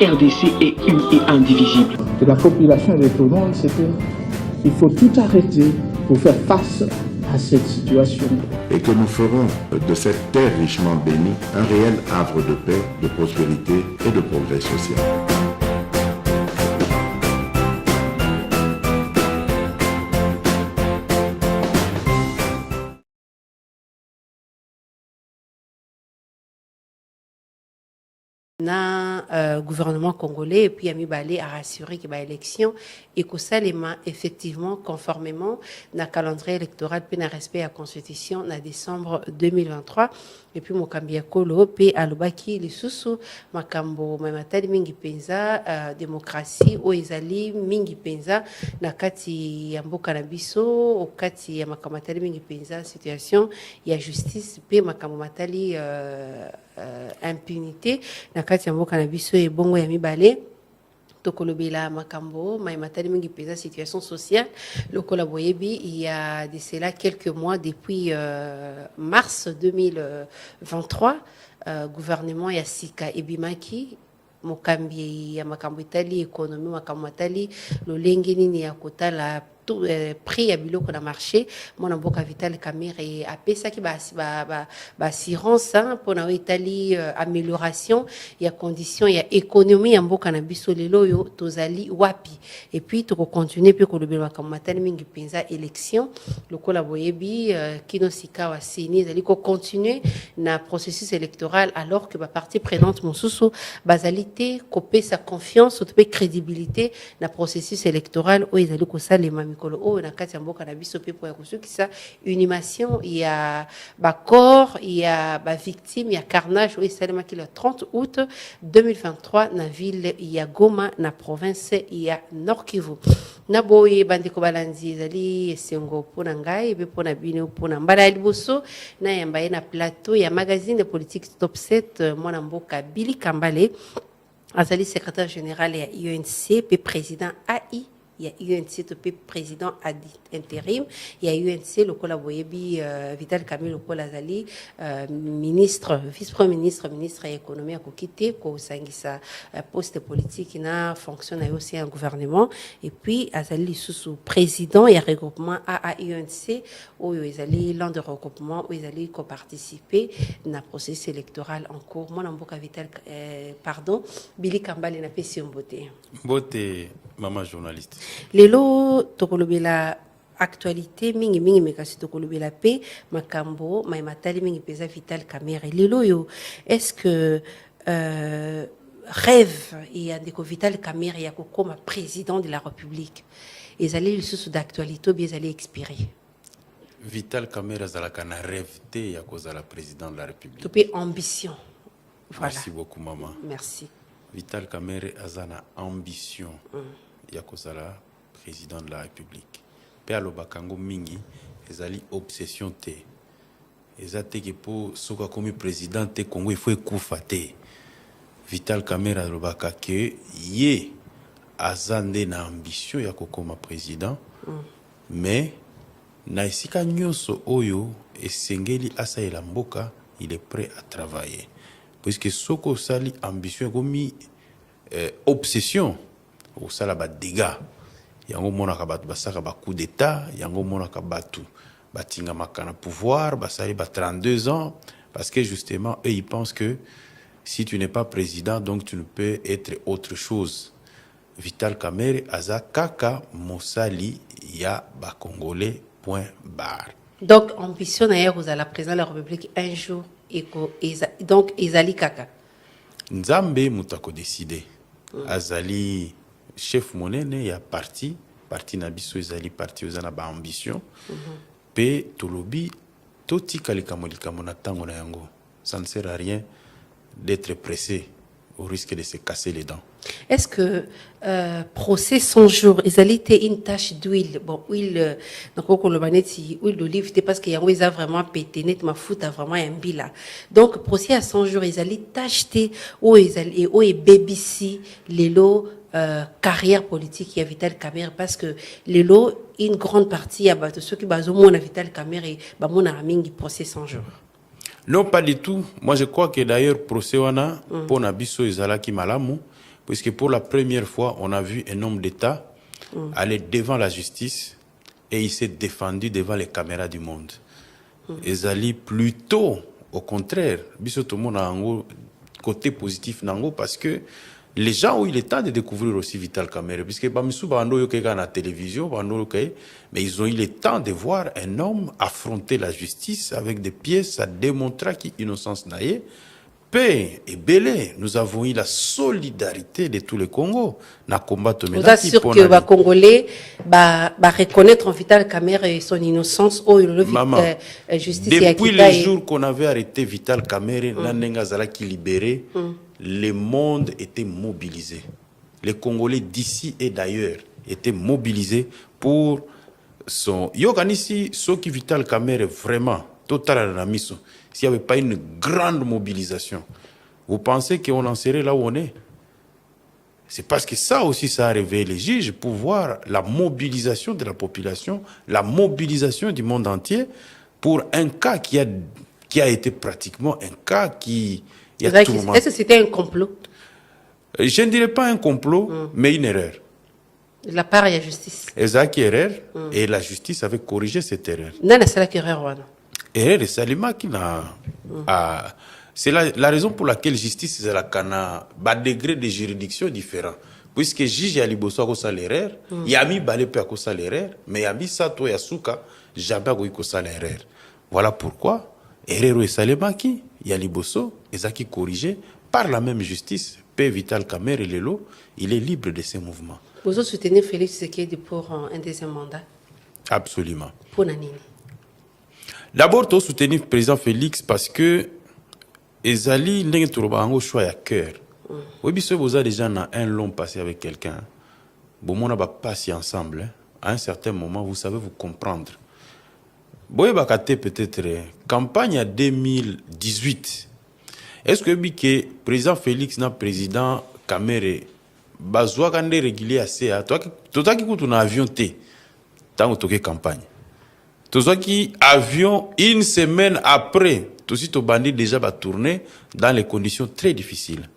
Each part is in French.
RDC est une et indivisible. De la population répondante, c'est qu'il faut tout arrêter pour faire face à cette situation. Et que nous ferons de cette terre richement bénie un réel havre de paix, de prospérité et de progrès social. Gouvernement congolais et puis Ami Balé a rassuré que l'élection et que ça effectivement conformément na calendrier électoral puis na respect à la constitution na décembre 2023 et puis Mokambi Kolo pe alobaki lisusu makambo mamatali mingi penza démocratie o ezali mingi penza na kati ya mboka na biso o kati ya makamatali mingi penza situation ya justice pe makambo matali impunité na kati ya mboka na biso e bongo ya mibale tokolobela makambo matali mingi pesa situation sociale lokola boyebi il y a de cela quelques mois depuis mars 2023 gouvernement ya sika ebimaki mokambi ya makambo itali économie makambo matali lolenge nini ya kotala prix ya biloko na marché mona mboka Vital Kamerhe apesaki ba assurance pour na Italie amélioration ya condition ya économie ya mboka na biso lelo yo tozali wapi et puis to continuer pe ko lobelwa comme matali mingi penza élection lokola boyebi kino sika wa sini zali ko continuer na processus électoral alors que ba partie prenante mosusu bazalité ko pesa confiance ou pe crédibilité na processus électoral o ezali ko salema mikolo o na kati ya mboka na biso pe po ya kusukisa inhumation ya ba corps ya ba victime ya carnage o esalema ki le 30 août 2023 na ville ya Goma na province ya Nord Kivu na boye bandeko balanzi ezali esengo pona ngai be pona bino pona mbala liboso na yamba na plateau ya magazine de politique top 7 mwana mboka Billy Kambale azali secrétaire général ya UNC pe président AI il y a UNC topé président intérim il y a UNC le collaboyebi Vital Kamerhe le kolazali ministre vice-premier ministre ministre de l'économie a quitté ko sangisa poste politique na fonction na aussi un gouvernement et puis azali sous président et regroupement à UNC où ils allaient l'an de regroupement où ils allaient participer na processus électoral en cours moi namboka Vital pardon Billy Kambale na pesi mbote maman journaliste lelo tokolobela actualité mingi mekasi tokolobela pe makambo matali mingi pesa Vital Kamerhe lelo yo est-ce que rêve et ndeko Vital Kamerhe ya kokoma président de la République ezali lisusu d'actualité bien ezali expirer Vital Kamerhe azalaka na rêve te ya kozala président de la République topé ambition voilà merci beaucoup maman merci Vital Kamerhe azana ambition ya kozala président de la République pe alobakango mingi ezali obsession te ezate ke po soka komi président te Congo il faut ekufa te Vital Kamerhe alobaka ke ye azande na ambition ya kokoma président mais na esika nyonso oyo esengeli asaela mboka il est prêt à travailler puisque soko sali ambition komi obsession au sala ba dégâts yango monaka batu basaka ba coup d'état yango monaka batu batinga makana pouvoir basali ba 32 ans parce que justement eux ils pensent que si tu n'es pas président donc tu ne peux être autre chose. Vital Kamerhe aza kaka mosali ya ba congolais point barre. Donc ambition na vous à la président de la République un jour donc ezali kaka nzambe mutako décider azali chef monene ya parti na biso ezali parti ozana ba ambition pe tolobi totika likamolika mona tango na yango ça ne sert à rien d'être pressé au risque de se casser les dents. Est-ce que procès 100 jours ezali te une tache d'huile bon huile donc on le baneti huile d'olive parce que yango eza vraiment pété net mafuta vraiment un bila donc procès à 100 jours ezali tache te o ezali o e BBC lelo carrière politique ya Vital Kamerhe parce que lelo une grande partie ya bato ceux qui bazomona Vital Kamerhe ba mona mingi procès 100 jours. Non, pas du tout. Moi, je crois que d'ailleurs, procès wana, pour Nabiso ezalaki malamu, puisque pour la première fois, on a vu un homme d'État aller devant la justice et il s'est défendu devant les caméras du monde. Ezali plutôt, au contraire, biso tout le monde a un côté positif nango parce que les gens ont eu le temps de découvrir aussi Vital Kamerhe, puisque bamisu bando yo keka na télévision, mais ils ont eu le temps de voir un homme affronter la justice avec des pièces, ça démontra qu'il innocence naïe. Paix et belé, nous avons eu la solidarité de tous les Congos. Na combat vous êtes sûr que les Congolais reconnaître Vital Kamerhe et son innocence ou justice. Depuis le jour qu'on avait arrêté Vital Kamerhe, Nanenga Zala qui libéré, le monde était mobilisé. Les Congolais d'ici et d'ailleurs étaient mobilisés pour son... Yoganisi, ce qui Vital Kamerhe vraiment, total à la mission. S'il n'y avait pas une grande mobilisation, vous pensez qu'on en serait là où on est? C'est parce que ça aussi, ça a réveillé les juges pour voir la mobilisation de la population, la mobilisation du monde entier pour un cas qui a été pratiquement un cas qui... Est-ce que c'était un complot? Je ne dirais pas un complot, mais une erreur. De la part de la justice. Exact, erreur, et la justice avait corrigé cette erreur. Non, c'est la erreur. Erreur de Salima qui n'a... C'est la raison pour laquelle justice est la degré de juridiction différent. Puisque juge a liboso à cause de l'erreur, il y a mis balé à cause de l'erreur, mais il y a mis sato et souka jamais à cause de l'erreur. Voilà pourquoi erreur et Salima qui il y a liboso et ça qui corrigé par la même justice. P. Vital Kamerhe et Lelo, il est libre de ses mouvements. Vous soutenez Félix Tshisekedi pour un deuxième mandat? Absolument. Pour Nanini. D'abord, tu soutenir le président Félix parce que Ezali n'est pas un choix à cœur. Oui, bien vous avez déjà un long passé avec quelqu'un. Bon, on va passer ensemble. À un certain moment, vous savez vous comprendre. Bon, il va peut-être campagne en 2018. Est-ce que le président Félix n'a président Kamerhe bazwa kande régulier assez à toi qui coûte un avion té tant que campagne. Toi qui avion une semaine après tout si bandit déjà va tourner dans les conditions très difficiles.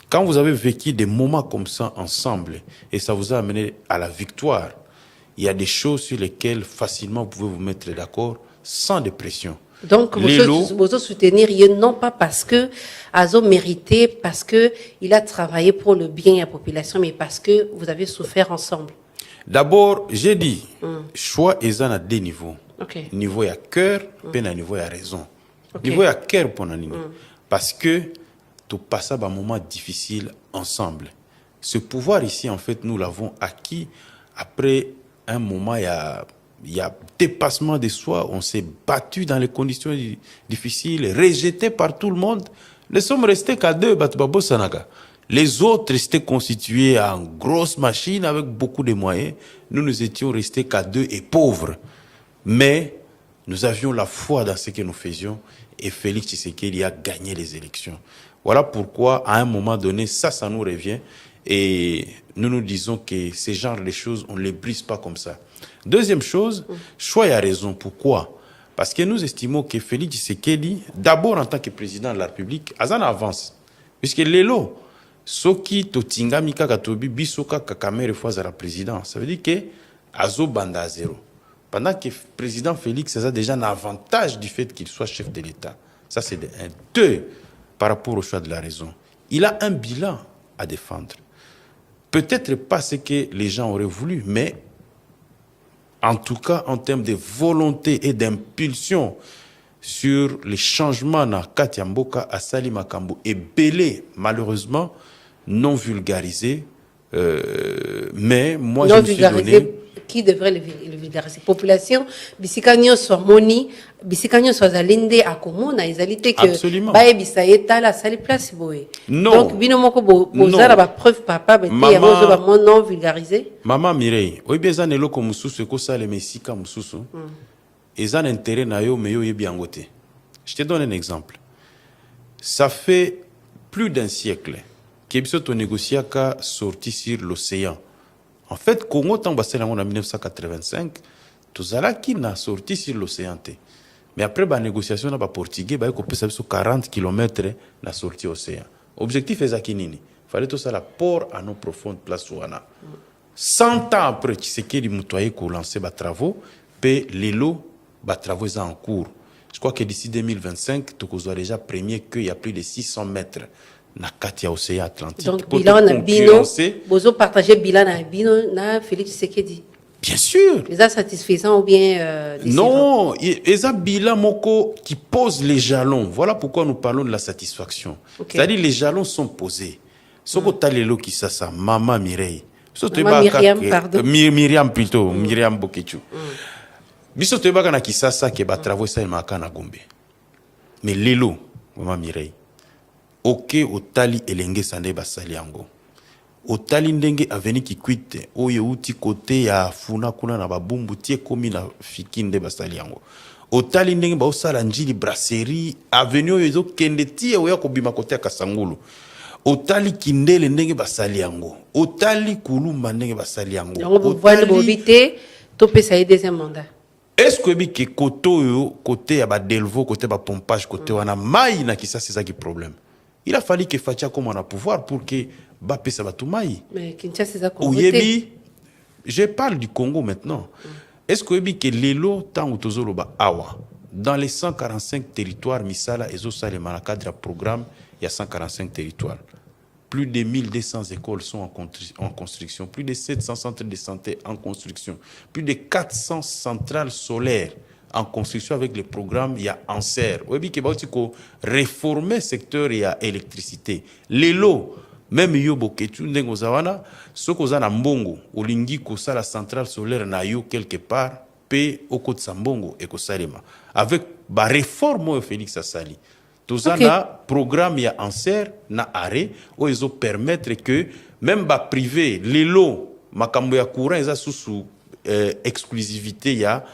Quand vous avez vécu des moments comme ça ensemble et ça vous a amené à la victoire, il y a des choses sur lesquelles facilement vous pouvez vous mettre d'accord sans de pression. Donc, vous soutenir non pas parce que Azo méritait, parce que il a travaillé pour le bien de la population, mais parce que vous avez souffert ensemble. D'abord, j'ai dit, choix est à deux niveaux. Okay. Niveau à cœur, puis niveau à raison. Okay. Niveau à cœur pour nous, parce que tu passes un moment difficile ensemble. Ce pouvoir ici, en fait, nous l'avons acquis après un moment, il y a dépassement de soi, on s'est battu dans les conditions difficiles, rejeté par tout le monde. Nous sommes restés qu'à deux, Batubabo Sanaga. Les autres étaient constitués en grosses machines avec beaucoup de moyens. Nous étions restés qu'à deux et pauvres. Mais nous avions la foi dans ce que nous faisions et Félix Tshisekedi a gagné les élections. Voilà pourquoi, à un moment donné, ça nous revient et nous nous disons que ces genres de choses, on ne les brise pas comme ça. Deuxième chose, choix a raison. Pourquoi? Parce que nous estimons que Félix Tshisekedi, d'abord en tant que président de la République, Azan avance. Puisque Lelo, Soki Totinga Mika Katobi, Bisoka Kakamere fois à la présidence, ça veut dire que Azo Banda à zéro. Pendant que le président Félix a déjà un avantage du fait qu'il soit chef de l'État. Ça, c'est un. Deux, par rapport au choix de la raison. Il a un bilan à défendre. Peut-être pas ce que les gens auraient voulu, mais en tout cas, en termes de volonté et d'impulsion sur les changements dans Katiamboka, à Salimakambo et Belé, malheureusement, non vulgarisé. Mais moi, non je me suis donné... Qui devrait le vulgariser? Population, Bissikanyo soit moni, Bissikanyo soit zalinde à Komona, ils allaient que. Absolument. Bae Bissaeta la salle place boé. Non. Donc, binomoko bozara ba preuve papa, mais il y a un non vulgarisé. Maman Mireille, oui, bien, ça n'est pas comme sous que ça, les messika moussous. Et ça, l'intérêt n'a yo, mais yo, y bien goté. Je te donne un exemple. Ça fait plus d'un siècle que Bisoto négociaka sorti sur l'océan. En fait, Congo, tant que en 1985, tout ça qui n'a sorti sur l'océan. Mais après la négociation, les Portugais ont 40 km na sortie océan. Objectif est Zakinini. fallait tout ça rapport à nos profondes places ouana 100 ans après Tshisekedi Mutoye ko lancé ba travaux pe lelo ba travaux en cours. Je crois que d'ici 2025 tu as déjà premier qu'il y a plus de 600 mètres na Katia océan Atlantique. Donc bilan na bino bozo partager bilan na bino na Félix Tshisekedi. Bien sûr. Les a satisfaisants ou bien non, ils ont bilan moko qui pose les jalons. Voilà pourquoi nous parlons de la satisfaction. Okay. C'est-à-dire les jalons sont posés. Ce que tu as les qui ça Maman Mireille. Maman Myriam, pardon. Myriam plutôt, Myriam Bokechu. Biso te baka na kisasa ke ba travaux ça maka na Gombe. Mais lelo Maman Mireille. OK otali elenge sande basali yango. Otali ndenge aveni ki kwite oye uti côté ya funa kuna na babumbu tie komi na fikinde basali yango. Otali ndenge ba osala njili brasserie avenue oyo kende tie oya kobima côté ya Kasangulu. Otali kindele ndenge basali yango. Otali kulumba ndenge basali yango. Donc vous voyez le bobité to pesa deuxième mandat. Est-ce que bi ke côté ya ba Delvo côté ba pompage côté wana mai na kisa c'est ça qui problème. Il a fallu que Fatia comme on a pouvoir pour que Bapé Sabatoumai. Mais Kinshasa c'est ça qu'on je parle du Congo maintenant. Est-ce que Lelo tant ou tozoloba awa dans les 145 territoires misala ezo sale malakadra programme il y a 145 territoires. Plus de 1200 écoles sont en construction, plus de 700 centres de santé en construction, plus de 400 centrales solaires en construction avec le programme il y a Anser. Oui, qui va aussi réformer le secteur il y a électricité. Lelo même yo boketu ndengo zawana soko za na mbongo olingi ko sala centrale solaire na yo quelque part pe okot sambongo et ko salema avec ba réforme Félix Asali. Tout ça na programme il y a Anser na arrêt où ils ont permettre que même ba privé lelo makambo ya courant eza sous exclusivité ya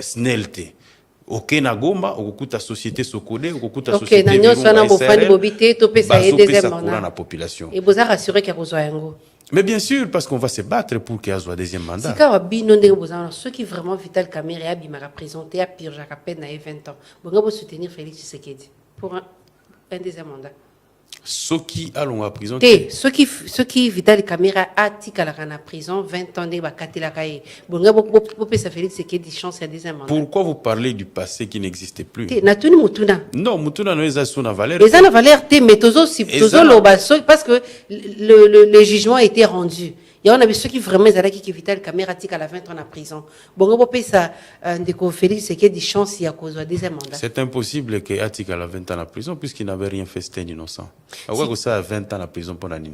SNELT. Ok na Goma okukuta société Sokode okukuta société na population. Et vous a rassuré qu'il y a yango. Mais bien sûr parce qu'on va se battre pour qu'il y ait un deuxième mandat. Si ka bino ndenge bozana ceux qui vraiment Vital Kamerhe a bima représenté à Pire Jacapé na 20 ans. Bonga bo soutenir Félix Tshisekedi pour un deuxième mandat. Ceux qui allons à prison. Ceux qui Vital Kamerhe a tika la en prison 20 ans de bakati la kaye. Bonga bo pesa Félix Tshisekedi chance à deuxième mandat. Pourquoi vous parlez du passé qui n'existait plus? Natuni mutuna. Non, mutuna no eza sona valeur. Les ana valeur te metozo si tozo loba parce que le jugement a été rendu. Il y en a ceux qui vraiment qui Vital Kamerhe tika la 20 ans en prison. Bonga bo pesa ndeko Félix Tshisekedi chance à cause du deuxième mandat. C'est impossible que atika la 20 ans en prison puisqu'il n'avait rien fait, c'était un innocent. Pourquoi que ça a 20 ans en prison pour l'année?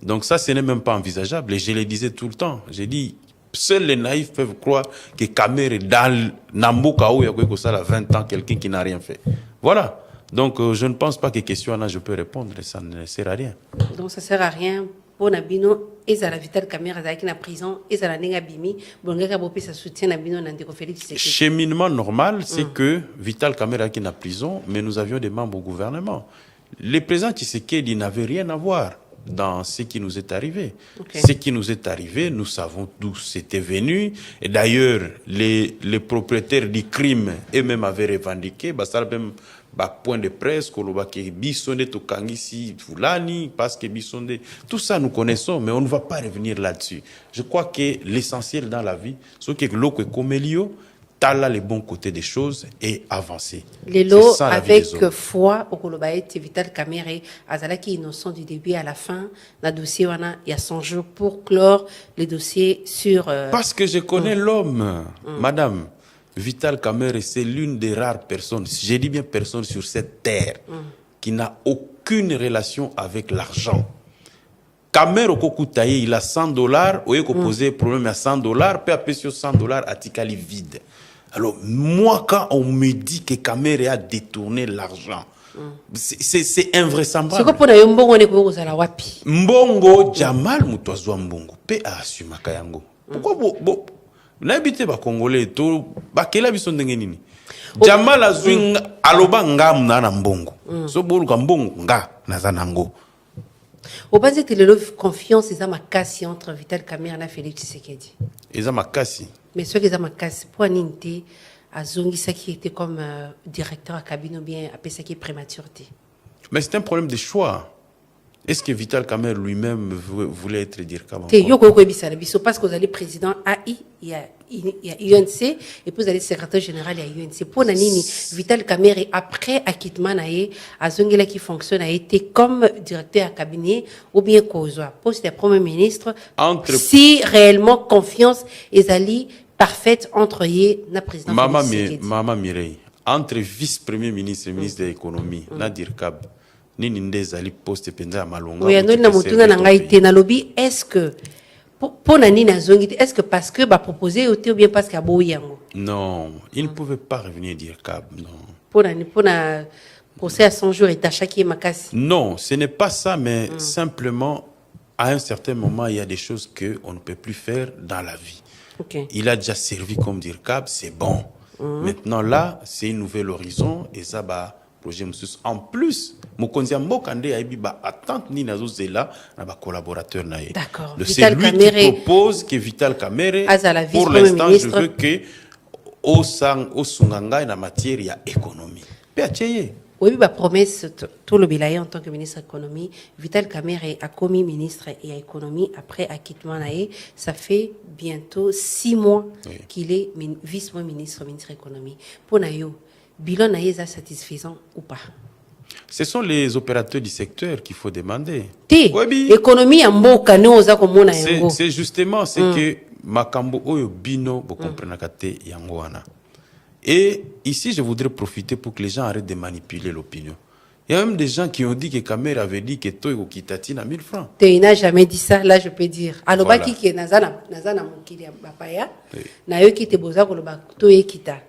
Donc ça, ce n'est même pas envisageable. Et je le disais tout le temps. J'ai dit, seuls les naïfs peuvent croire que Kamerhe dans Namboka où il y a ça 20 ans, quelqu'un qui n'a rien fait. Voilà. Donc je ne pense pas que question là je peux répondre. Ça ne sert à rien. Donc ça ne sert à rien. Pour Nabino, et à la Vital Kamerhe qui est en prison, et à la Nenga Bimi, Bonga Bopé ça soutient Nabino Nandeko Félix. Cheminement normal, c'est que Vital Kamerhe qui est en prison, mais nous avions des membres au gouvernement. Le président Tshisekedi n'avait rien à voir dans ce qui nous est arrivé. Ce qui nous est arrivé, nous savons d'où c'était venu. Et d'ailleurs, les propriétaires du crime eux-mêmes avaient revendiqué, ça même point de presse, bisonde to kangisi fulani, parce que bisonde, tout ça nous connaissons, mais on ne va pas revenir là-dessus. Je crois que l'essentiel dans la vie, c'est que l'eau est comme Elio, t'as là les bons côtés des choses et avancer. Les lots avec foi au Kolobaït, Vital Kamerhe, Azalaki innocent du début à la fin, dans le dossier, il y a 100 jours pour clore le dossier sur... Parce que je connais l'homme, madame. Vital Kamerhe, c'est l'une des rares personnes, j'ai dit bien personne sur cette terre, qui n'a aucune relation avec l'argent. Kamerhe Okokutaye, il a $100, il a posé problème à $100, puis après sur $100, à Tikali vide. Alors, moi, quand on me dit que Kamerhe a détourné l'argent, c'est invraisemblable. C'est quoi pour wapi? Mbongo, Jamal Moutouazwa Mbongo, pe a assumé Kayango. Pourquoi n'habitez pas Congolais, tout, bakela biso ndenge nini? Jamal azwi aloba ngam na mbongo. So bolu mbongo nga na zanango. Au base que le confiance est à ma casse entre Vital Kamerhe et Félix Tshisekedi. Ils ont ma casse. Mais ceux qui ont ma casse pour Ninte Azongi ça qui était comme directeur à cabine ou bien après ça qui est prématurité. Mais c'est un problème de choix. Est-ce que Vital Kamerhe lui-même voulait être DIRCAB encore? Parce que vous allez président AI, il y a UNC, et puis vous allez secrétaire général, il y a UNC. Pour Nanini, Vital Kamerhe, après acquittement, à Zongela qui fonctionne, a été comme directeur à cabinet, ou bien Kozwa, poste de premier ministre, si réellement confiance est allée parfaite entre eux, la présidente. Maman Mireille, entre vice-premier ministre et ministre de l'économie, na DIRCAB, Nini ndezali poste penza malonga. Oui, est-ce que pour Nani Nazongi, est-ce que parce que va proposer ou bien parce qu'il y a beau yango? Non, il ne pouvait pas revenir DIRCAB, non. Pour na procès à 100 jours et t'achaki makasi. Non, ce n'est pas ça, mais simplement à un certain moment il y a des choses que on ne peut plus faire dans la vie. Okay. Il a déjà servi comme DIRCAB, c'est bon. Maintenant là, c'est un nouvel horizon et ça va projet Moussous. En plus, Mokonzia Mbokande a attente ni nazo zela na ba collaborateur nae. D'accord. C'est lui qui propose que Vital Kamerhe pour l'instant je veux que au sunganga na matière ya économie. Péacheye. Oui, bah promesse tout le bilan en tant que ministre de l'économie, Vital Kamerhe a commis ministre et à économie après acquittement nae, ça fait bientôt 6 mois qu'il est vice-ministre de l'économie. Pour nayo bilan est satisfaisant ou pas? Ce sont les opérateurs du secteur qu'il faut demander. Économie en mboka ne oza komona yango. C'est justement ce que makambo oyo bino bo comprendre kate yango wana. Et ici je voudrais profiter pour que les gens arrêtent de manipuler l'opinion. Il y a même des gens qui ont dit que Kamerhe avait dit que toi kitati na 1000 francs. Il n'a jamais dit ça, là je peux dire. Alobaki ke nazana mokili bapaya na yo ki te boza ko loba to ekita.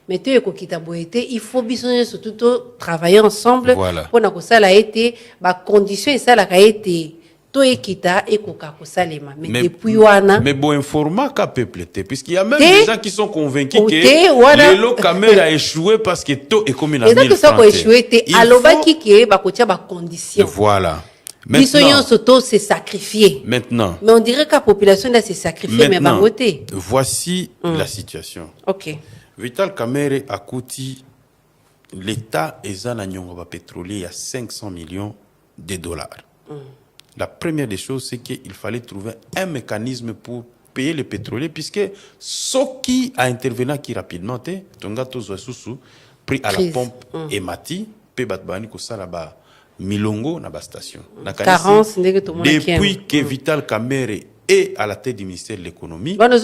Mais il faut bien surtout travailler ensemble pour que ça a été ma condition et ça a été to ekita et kosalema. Mais depuis wana mais bon informa ka peuple puisqu'il y a même des gens qui sont convaincus que le Kamerhe a échoué parce que to est comme une amie. Et ça a échoué alobaki ke ba kotia ba condition. Voilà. Maintenant, se sacrifier. Maintenant. Mais on dirait que la population doit se sacrifier mais va voter. Voici la situation. OK. Vital Kamerhe a coûté l'État et Zananyonga pétrolier à 500 millions de dollars. La première des choses, c'est qu'il fallait trouver un mécanisme pour payer les pétroliers, puisque ce qui a intervenu qui rapidement, Tongato Zouassoussou, pris à la pompe et mati, Pebatbani Kosalaba, Milongo, na ba station. Depuis que Vital Kamerhe est à la tête du ministère de l'économie. On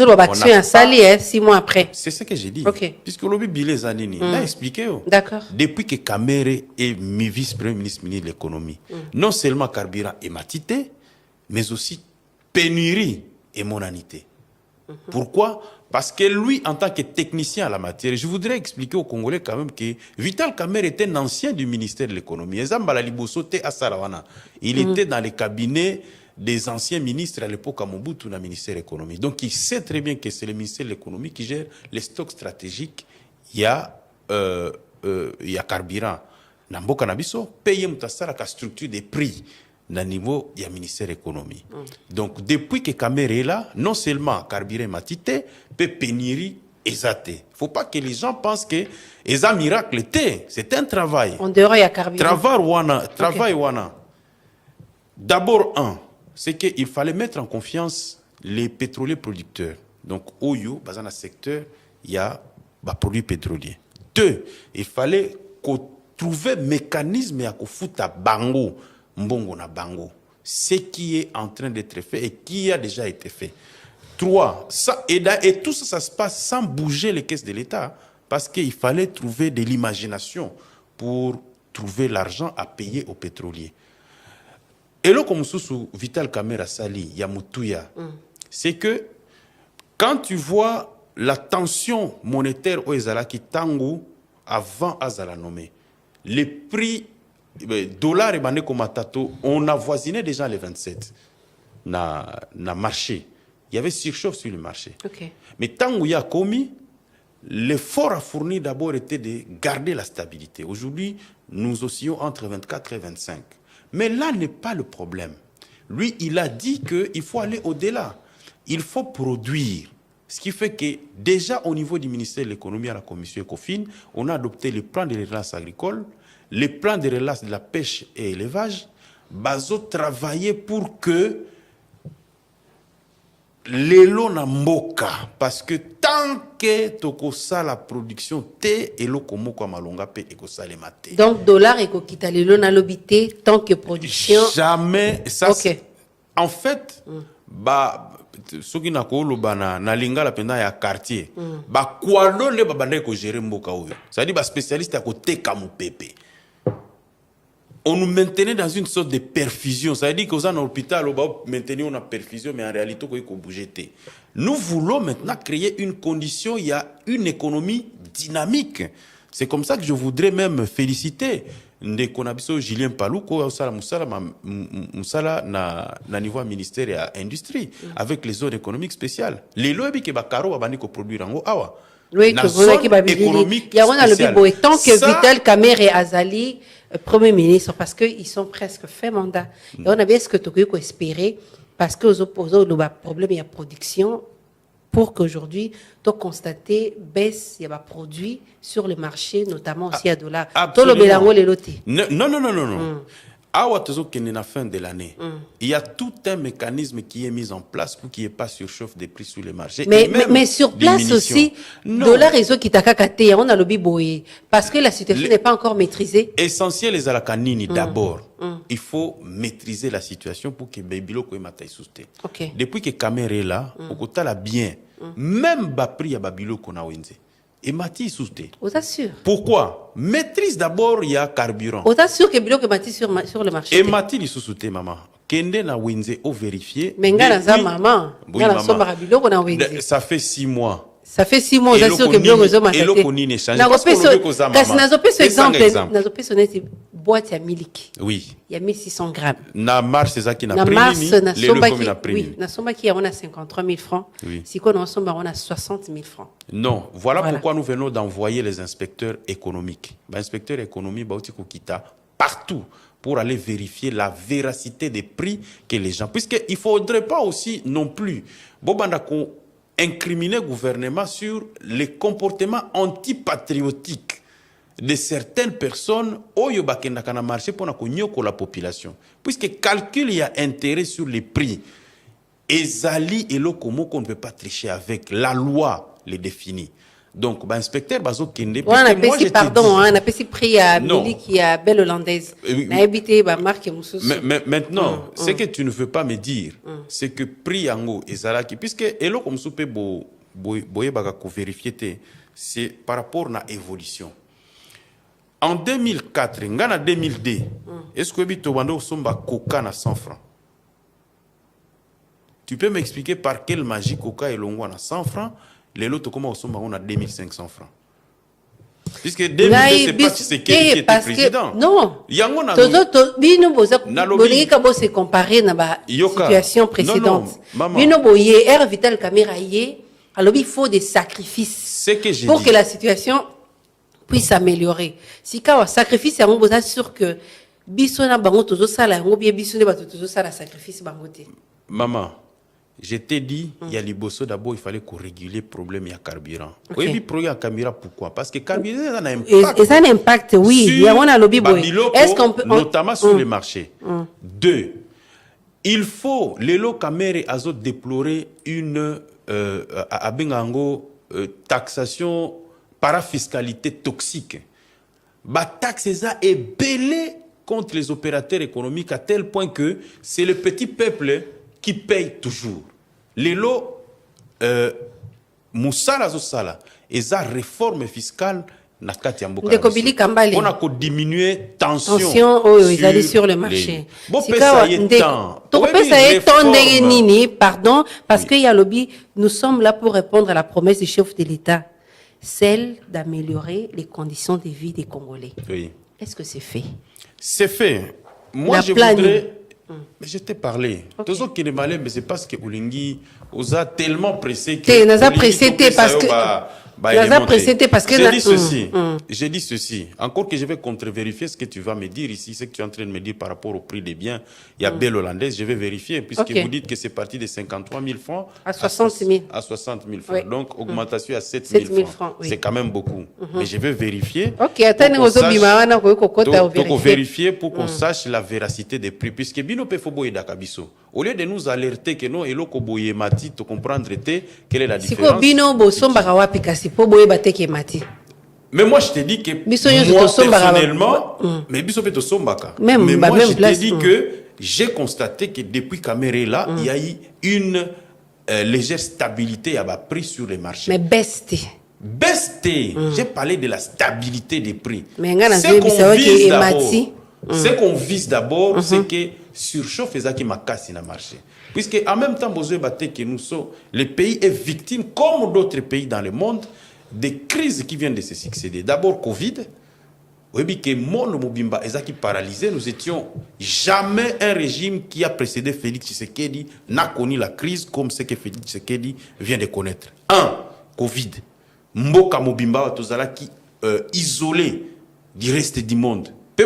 6 mois après. C'est ce que j'ai dit. Okay. Puisque l'objet Bilé Zanini l'a expliqué. D'accord. Depuis que Kamerhe est vice-premier ministre de l'économie, non seulement carburant et matité, mais aussi pénurie et monanité. Pourquoi? Parce que lui, en tant que technicien à la matière, je voudrais expliquer aux Congolais quand même que Vital Kamerhe était un ancien du ministère de l'économie. Il était dans les cabinets des anciens ministres à l'époque à Mobutu dans le ministère de l'économie. Donc il sait très bien que c'est le ministère de l'économie qui gère les stocks stratégiques. Il y a carburant. Namboka Nabiso paye mutasara la structure des prix dans le niveau du ministère de l'économie. Donc depuis que Kamerhe est là, non seulement carburant matité, peut pénurie exate. Il ne faut pas que les gens pensent que c'est un miracle. C'est un travail. On dirait qu'il y a carburant. Travail wana. D'abord c'est qu'il fallait mettre en confiance les pétroliers producteurs. Donc, Oyo, dans le secteur, il y a des produits pétroliers. 2, il fallait trouver un mécanisme pour foutre bango, mbongo na bango. Ce qui est en train d'être fait et qui a déjà été fait. 3, et tout ça, ça se passe sans bouger les caisses de l'État. Parce qu'il fallait trouver de l'imagination pour trouver l'argent à payer aux pétroliers. Et là, comme sous Vital Kamerhe Sali, Yamutouya, c'est que quand tu vois la tension monétaire au Ezalaki Tango avant Azala nommé, les prix dollars et bané comme Tato, on a voisiné déjà les 27 na marché. Il y avait surchauffe sur le marché. Okay. Mais Tango y a commis, l'effort à fournir d'abord était de garder la stabilité. Aujourd'hui, nous oscillons entre 24 et 25. Mais là n'est pas le problème. Lui, il a dit qu'il faut aller au-delà. Il faut produire. Ce qui fait que déjà au niveau du ministère de l'économie à la commission ECOFIN, on a adopté les plans de relance agricole, les plans de relance de la pêche et élevage, bazo travailler pour que lelo na mboka, parce que tant que toko sa la production te eloko moko malonga pe ekosalema te. Donc dollar ekokita lelo na lobité tant que production jamais ça. Ok. En fait, soki na ko lobana na lingala penda ya quartier, ba kwalo le babanda ko gérer mboka oyo. Ça dit ba spécialiste ya ko teka mopepe. On nous maintenait dans une sorte de perfusion. Ça veut dire qu'aux en hôpital, on va maintenir une perfusion, mais en réalité, on va bouger. Nous voulons maintenant créer une condition, il y a une économie dynamique. C'est comme ça que je voudrais même féliciter Ndekonabiso Julien Palou, na niveau ministère et industrie, avec les zones économiques spéciales. Les lois qui vont produire en haut, awa. Oui, que vous avez économique il y a le bibo. Tant que Vital Kamerhe et Azali, Premier ministre, parce qu'ils sont presque fait mandat. Et on avait ce que tu peux espérer, parce que aux opposants, il y a un problème, il y a production, pour qu'aujourd'hui, tu constater baisse, il y a des produits sur le marché, notamment aussi à dollar. Non. À la fin de l'année, il y a tout un mécanisme qui est mis en place pour qu'il n'y ait pas surchauffe des prix sur les marchés. Mais sur place aussi, dollar réseau qui t'a cacaté, on a le biboé, parce que la situation n'est pas encore maîtrisée. Essentiel les alakanini d'abord. Il faut maîtriser la situation pour que Babilo Koemata sousté. Depuis que Kamerhe est là, au côté la bien, même Bapri à Babilo qu'on a wenze. Et Mati sousté. On t'assure. Pourquoi? Maîtrise d'abord, il y a carburant. On t'assure que Bilo que Mati sur le marché. Et Mati li sousté maman. Kende na wenze au vérifier. Mais ngana za maman. Ngana somba Bilo qu'on a wenze. Ça fait 6 mois. Ça fait 6 mois, on sûr que Bilo que zoma. Et le koni ne change. Kasi nazope ce exemple. Nazope sonner boîte à milk. Oui. Il y a 1600 grammes. Na mars c'est ça qui n'a pris. Na mars na somba qui. Oui. Na somba qui on a 53 000 francs. Oui. Si quoi on somba on a 60 000 francs. Non. Voilà pourquoi nous venons d'envoyer les inspecteurs économiques. Inspecteurs économiques ba otiko kita partout pour aller vérifier la véracité des prix que les gens. Puisqu'il ne faudrait pas aussi non plus incriminer le gouvernement sur les comportements antipatriotiques de certaines personnes au Yobakendakana marché pour la population. Puisque calcul, il y a intérêt sur les prix. Et Zali et Lokomo qu'on ne peut pas tricher avec. La loi les définit. Donc, inspecteur Bazo Kende. On a payé, pardon, on a payé prix à Billy qui est belle hollandaise. On a habité marque Moussous. Maintenant, ce que tu ne veux pas me dire, c'est que prix Yango et Zalaki, puisque Elo comme soupe boye baga vérifier, c'est par rapport à l'évolution. En 2004, en 2002, est-ce que tu as somba coca à 100 francs? Tu peux m'expliquer par quelle magie coca et longo à 100 francs? Les lots, comment on a 2500 francs. Puisque 2002, c'est pas ce qui était président. Non. Il y a un se comparer à la situation précédente. Air Vital Kamerhe, alors il faut des sacrifices pour que la situation puisse s'améliorer. Si il y a un sacrifice, on est sûr que Bissona Bango Tozo Sala, on bien Bissona Tozo Sala sacrifice Bangote. Maman. Je t'ai dit, il y a les bossos d'abord, il fallait qu'on régule le problème, il y a carburant. Oui, le problème à carburant, pourquoi? Parce que carburant, ça a un impact. Et ça a un impact, oui. Il y a un lobby est-ce qu'on peut. Notamment sur les marchés. 2. Il faut, les lots Kamerhe Azo déplorer une taxation parafiscalité toxique. La taxe est belée contre les opérateurs économiques à tel point que c'est le petit peuple qui paye toujours. Les lots, Moussala Zosala, et sa réforme fiscale, on a diminué tension sur le marché. Pardon, parce qu'il y a lobby, nous sommes là pour répondre à la promesse du chef de l'État, celle d'améliorer les conditions de vie des Congolais. Oui. Est-ce que c'est fait? C'est fait. Moi, je voudrais... Mais je t'ai parlé. Tous ceux qui mais c'est parce que Oulingi, on a tellement pressé que. On a pressé parce que. parce que j'ai dit ceci. J'ai dit ceci. Encore que je vais contre-vérifier ce que tu vas me dire ici, ce que tu es en train de me dire par rapport au prix des biens. Il y a Belle Hollandaise, je vais vérifier, puisque vous dites que c'est parti de 53 000 francs à 60 000. À 60 000 francs. Oui. Donc, augmentation à 7 000 000 francs. Oui. C'est quand même beaucoup. Mais je vais vérifier. Ok, attendez, pour vérifier, pour qu'on sache la véracité des prix. Puisque Bino Pefobo et Dakabiso, au lieu de nous alerter que non, et l'oko boye mati, te comprendre quelle est la différence. Mais moi, je te dis que moi, personnellement, mais Biso Peto Sombaka. Mais moi, je te dis que j'ai constaté que depuis Caméré là, il y a eu une légère stabilité à bas prix sur les marchés. Mais besté. J'ai parlé de la stabilité des prix. Mais ce qu'on vise d'abord, c'est que surchauffe les qui m'a cassé dans le marché. Puisque en même temps, que nous sommes, le pays est victime, comme d'autres pays dans le monde, des crises qui viennent de se succéder. D'abord, Covid. Oui, que monde Mobimba qui paralysé, nous étions jamais un régime qui a précédé Félix Tshisekedi n'a connu la crise comme ce que Félix Tshisekedi vient de connaître. Covid. Mboka Mobimba tozala qui isolé du reste du monde. Il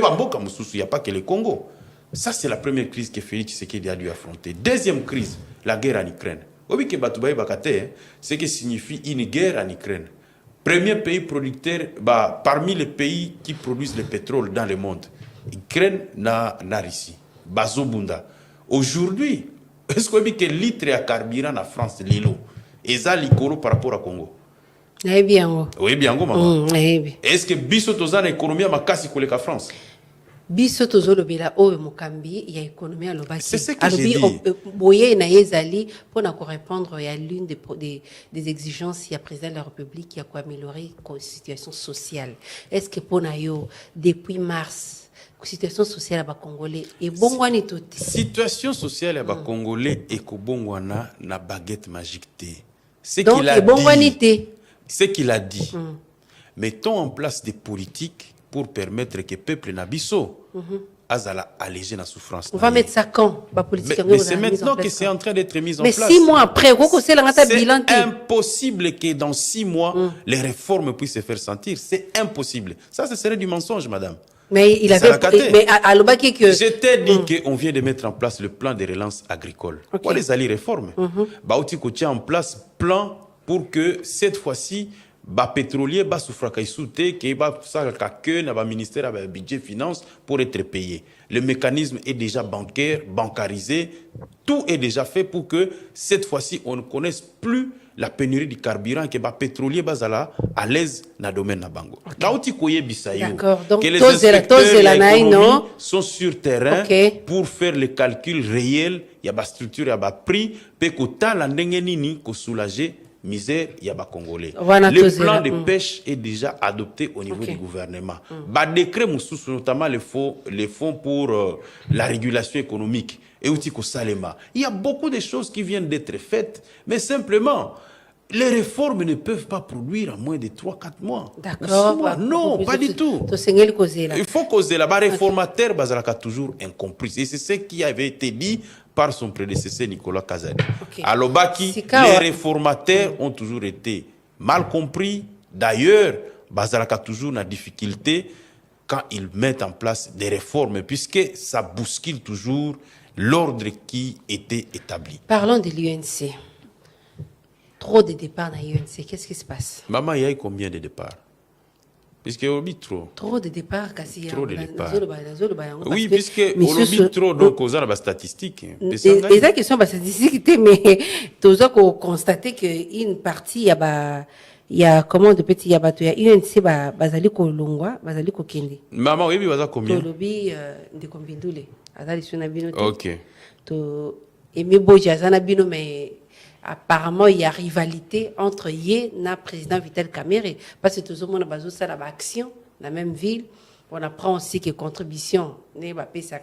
n'y a pas que le Congo. Ça, c'est la première crise que Félix Tshisekedi a dû affronter. Deuxième crise, la guerre en Ukraine. Oui, que Batoubaye Bakate, c'est ce que signifie une guerre en Ukraine. Premier pays producteur, parmi les pays qui produisent le pétrole dans le monde. Ukraine na Russie. Bazobunda. Aujourd'hui, est-ce que litre à carburant en France, l'îlot, et ça, l'icoro par rapport à Congo? Oui, bien. Oui, bien, maman. Est-ce que Bisso Tozan économie à Makasi Koleka France? Biso tozolobela oyo mokambi ya économie à l'obaki. C'est ce que j'ai dit. Boye na yezali pour répondre à l'une des exigences du président de la République qui a amélioré la situation sociale. Est-ce que pour yo depuis mars la situation sociale à Congolais et bongwani tout? Situation sociale à Congolais et ko bongwana na baguette magique té. C'est qu'il a dit. Mettons en place des politiques pour permettre que le peuple Nabiso azala alléger la souffrance. On va mettre ça quand? Mais c'est maintenant que c'est en train d'être mis en place. Mais 6 mois après, c'est impossible que dans 6 mois, les réformes puissent se faire sentir. C'est impossible. Ça, ce serait du mensonge, madame. Mais il avait... Mais à l'obaki que... Je t'ai dit qu'on vient de mettre en place le plan de relance agricole. Pour les alliés réformes. Baouti tient en place plan pour que cette fois-ci, pétrolier souffraka isouté que le ministère a budget finance pour être payé. Le mécanisme est déjà bancarisé, tout est déjà fait pour que cette fois-ci on ne connaisse plus la pénurie du carburant que pétrolier à l'aise dans le domaine na bango. D'accord. Donc que les inspecteurs de l'économie sont sur terrain pour faire les calculs réels, il y a structure, il y a prix, pour que tant la nini ko soulager misère, il y a Congolais. Le plan de pêche est déjà adopté au niveau du gouvernement. Décret notamment les fonds pour la régulation économique et Outiko Salema. Il y a beaucoup de choses qui viennent d'être faites, mais simplement, les réformes ne peuvent pas produire en moins de 3-4 mois. D'accord. Non, pas du tout. Il faut causer là. Les réformateurs sont toujours incompris. Et c'est ce qui avait été dit par son prédécesseur Nicolas Kazadi. À l'Obaki, les réformateurs ont toujours été mal compris. D'ailleurs, Bazalaka toujours la difficulté quand ils mettent en place des réformes, puisque ça bouscule toujours l'ordre qui était établi. Parlons de l'UNC. Trop de départs dans l'UNC. Qu'est-ce qui se passe? Maman, il y a eu combien de départs? Puisque au lobby trop. Trop de départs, Kassi. Trop de départs. Oui, puisque au lobby trop, donc aux arabes statistiques. Et ça question bah statistique, mais tous ont constaté que une partie il y a comment de petit yabato il y a UNC bazali ko longwa bazali ko kende. Maman, oui, baza combien? Au lobby de combindule. Azali suna bino. OK. To Aimé Boja zana bino mais apparemment il y a rivalité entre Yé na président Vital Kamerhe parce que tout le monde a besoin ça la action dans la même ville. On apprend aussi que contribution ne va pas ça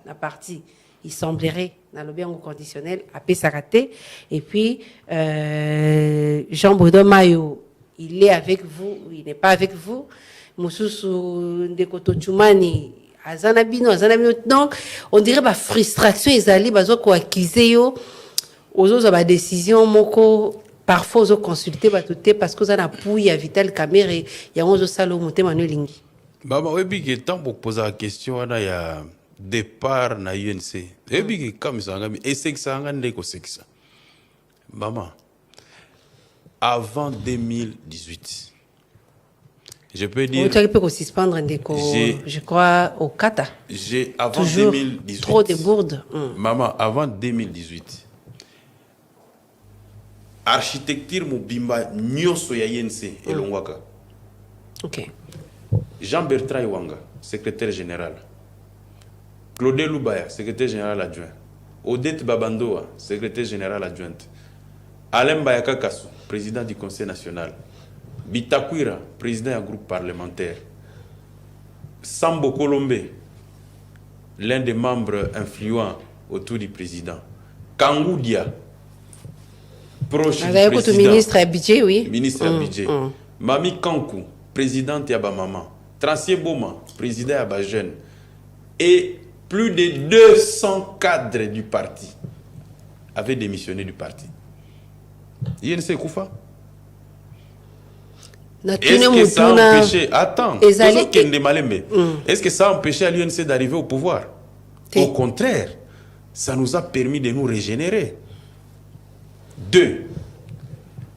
la partie il semblerait dans le bien conditionnel à Pessarate et puis Jean Boudon Mayo il est avec vous il n'est pas avec vous Moussousou Ndekoto Tchoumani azanabino donc on dirait frustration ezali bazo ko accuser yo aux autres décision moko parfois ils ont consulté parce qu'ils ont appuyé à Vital Kamerhe et il y a un salon monté Manuel Lingi. Maman, oui, puis tant pour poser la question, il y a départ na UNC. Et puis comme ça, et c'est que ça, c'est que ça. Maman, avant 2018, je peux dire. Tu peux suspendre je crois au Kata. Avant toujours 2018. Trop de bourdes. Maman, avant 2018. Architecture Mubimba Nyoso ya INC et Longwaka. Ok. Jean-Bertrand Iwanga, secrétaire général. Claude Loubaya, secrétaire général adjoint. Odette Babandoa, secrétaire général adjointe. Alain Bayaka Kassou, président du Conseil national. Bitakwira, président du groupe parlementaire. Sambo Kolombe, l'un des membres influents autour du président. Kangoudia, proche du président. Ministre Abidjan, oui. Ministre Abidjan. Mami Kankou, présidente Yaba Maman. Trancier Boma, président Yaba Jeune. Et plus de 200 cadres du parti avaient démissionné du parti. INC Koufa. Est-ce que ça a empêché... Attends, est-ce que ça a empêché à l'UNC d'arriver au pouvoir? Au contraire, ça nous a permis de nous régénérer. 2.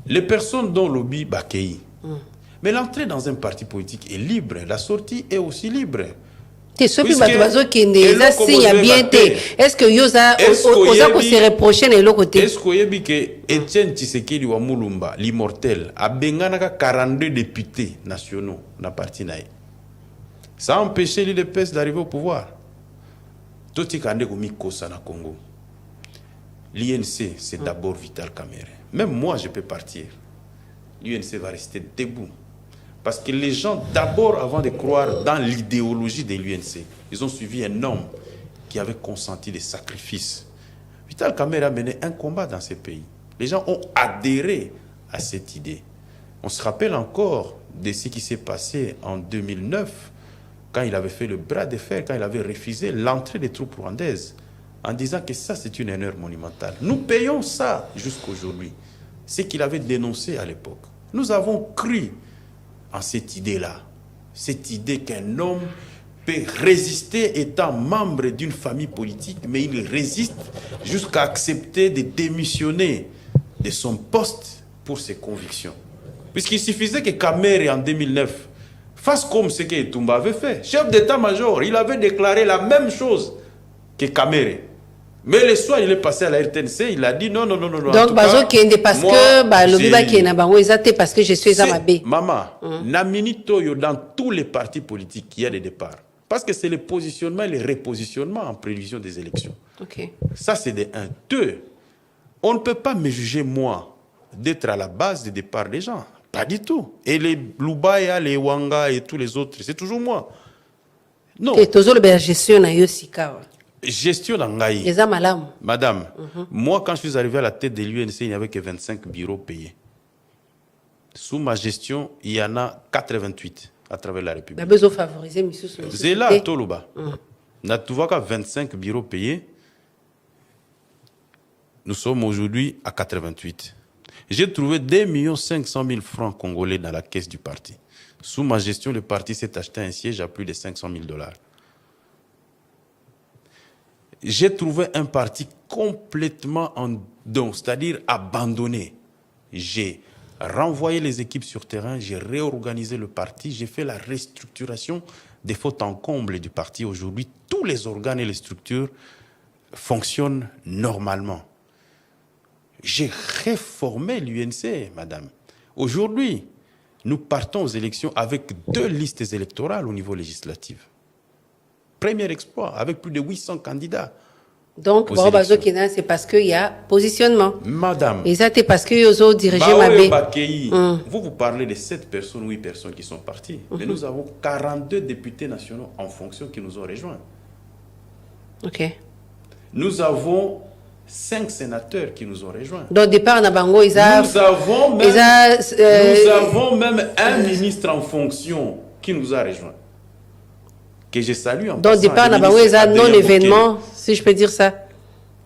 Les personnes dont lobby Bakei. Mais l'entrée dans un parti politique est libre, la sortie est aussi libre. Est-ce que Yosa se reprocher de l'autre côté? Est-ce que Etienne Tshisekedi wa Mulumba, l'immortel, a benganaka 42 députés nationaux dans le parti naï? Ça a empêché l'UDPS d'arriver au pouvoir. Tout est kande komi kosa na Congo. L'INC, c'est d'abord Vital Kamerhe. Même moi, je peux partir. L'UNC va rester debout. Parce que les gens, d'abord, avant de croire dans l'idéologie de l'UNC, ils ont suivi un homme qui avait consenti des sacrifices. Vital Kamerhe a mené un combat dans ces pays. Les gens ont adhéré à cette idée. On se rappelle encore de ce qui s'est passé en 2009, quand il avait fait le bras de fer, quand il avait refusé l'entrée des troupes rwandaises, en disant que ça, c'est une erreur monumentale. Nous payons ça jusqu'aujourd'hui. Ce qu'il avait dénoncé à l'époque. Nous avons cru en cette idée-là. Cette idée qu'un homme peut résister étant membre d'une famille politique, mais il résiste jusqu'à accepter de démissionner de son poste pour ses convictions. Puisqu'il suffisait que Kamerhe, en 2009, fasse comme ce que Etumba avait fait. Chef d'état-major, il avait déclaré la même chose que Kamerhe. Mais le soir, il est passé à la RTNC, il a dit non. Donc, parce que je suis Amabé. Maman, dans tous les partis politiques, il y a des départs. Parce que c'est le positionnement et le repositionnement en prévision des élections. Okay. Ça, c'est de 1. 2, on ne peut pas me juger, moi, d'être à la base des départs des gens. Pas du tout. Et les Loubaya, les Wanga et tous les autres, c'est toujours moi. Non. Gestion d'Angaï. Madame, moi, quand je suis arrivé à la tête de l'UNC, il n'y avait que 25 bureaux payés. Sous ma gestion, il y en a 88 à travers la République. C'est là, Toloba. Nous avons 25 bureaux payés. Nous sommes aujourd'hui à 88. J'ai trouvé 2 500 000 francs congolais dans la caisse du parti. Sous ma gestion, le parti s'est acheté un siège à plus de 500 000 $. J'ai trouvé un parti complètement en don, c'est-à-dire abandonné. J'ai renvoyé les équipes sur terrain, j'ai réorganisé le parti, j'ai fait la restructuration des fautes en comble du parti. Aujourd'hui, tous les organes et les structures fonctionnent normalement. J'ai réformé l'UNC, madame. Aujourd'hui, nous partons aux élections avec 2 listes électorales au niveau législatif. Premier exploit, avec plus de 800 candidats. Donc, c'est parce qu'il y a positionnement. Madame. Et ça, c'est parce que vous avez dirigé Mabé. Vous parlez de 7 personnes, 8 personnes qui sont parties. Mais nous avons 42 députés nationaux en fonction qui nous ont rejoints. OK. Nous avons 5 sénateurs qui nous ont rejoints. Donc, au départ, nous avons même un ministre en fonction qui nous a rejoints. Que je salue en donc, au départ, non-événement, si je peux dire ça.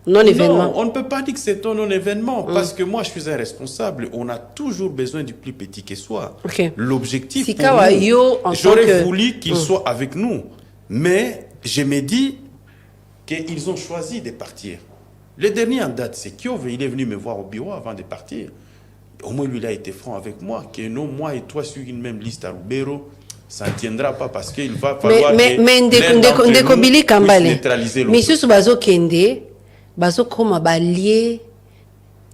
Non-événement. Non, on ne peut pas dire que c'est un non-événement, parce que moi, je suis un responsable. On a toujours besoin du plus petit que soit. Ok. L'objectif, Si pour nous, Kawayo, en tant j'aurais que- voulu qu'il soit avec nous. Mais je me dis qu'ils ont choisi de partir. Le dernier en date, c'est Kyove. Il est venu me voir au bureau avant de partir. Au moins, lui, il a été franc avec moi. Que non, moi et toi, sur une même liste à Rubero, ça ne tiendra pas parce qu'il va falloir mais ndekobili kambale monsieur bazo kende bazo koma balié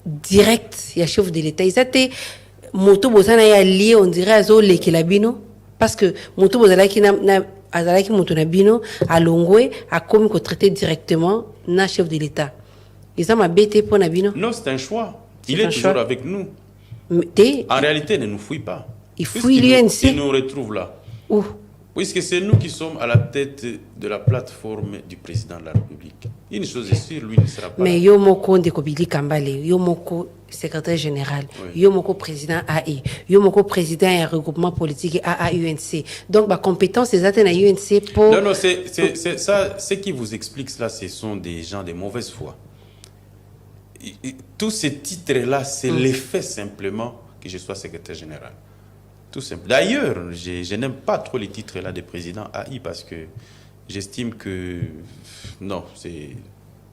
direct ya chef de l'état isate moto bozana ya lié on dirait azo lekela bino parce que moto bozalaki na azalaki moto na bino alongwe akomi ko traiter directement na chef de l'état ils ont ma bête pour na bino. Non, c'est un choix. Il C'est est un toujours choix. avec nous. En réalité, il ne nous fouille pas. Il fouille l'UNC. Il nous retrouve là. Où? Puisque c'est nous qui sommes à la tête de la plateforme du président de la République. Une chose est sûre, lui ne sera pas Mais là. yo moko ndekobili kambale yo moko secrétaire général Oui. yo moko président AI yo moko président et regroupement politique AAUNC donc ma compétence est atteinte à UNC pour Non, non, c'est ça. Ce qui vous explique cela, ce sont des gens de mauvaise foi. Tous ces titres-là, c'est l'effet simplement que je sois secrétaire général. Tout simple. D'ailleurs, je n'aime pas trop les titres-là des présidents AI parce que j'estime que non,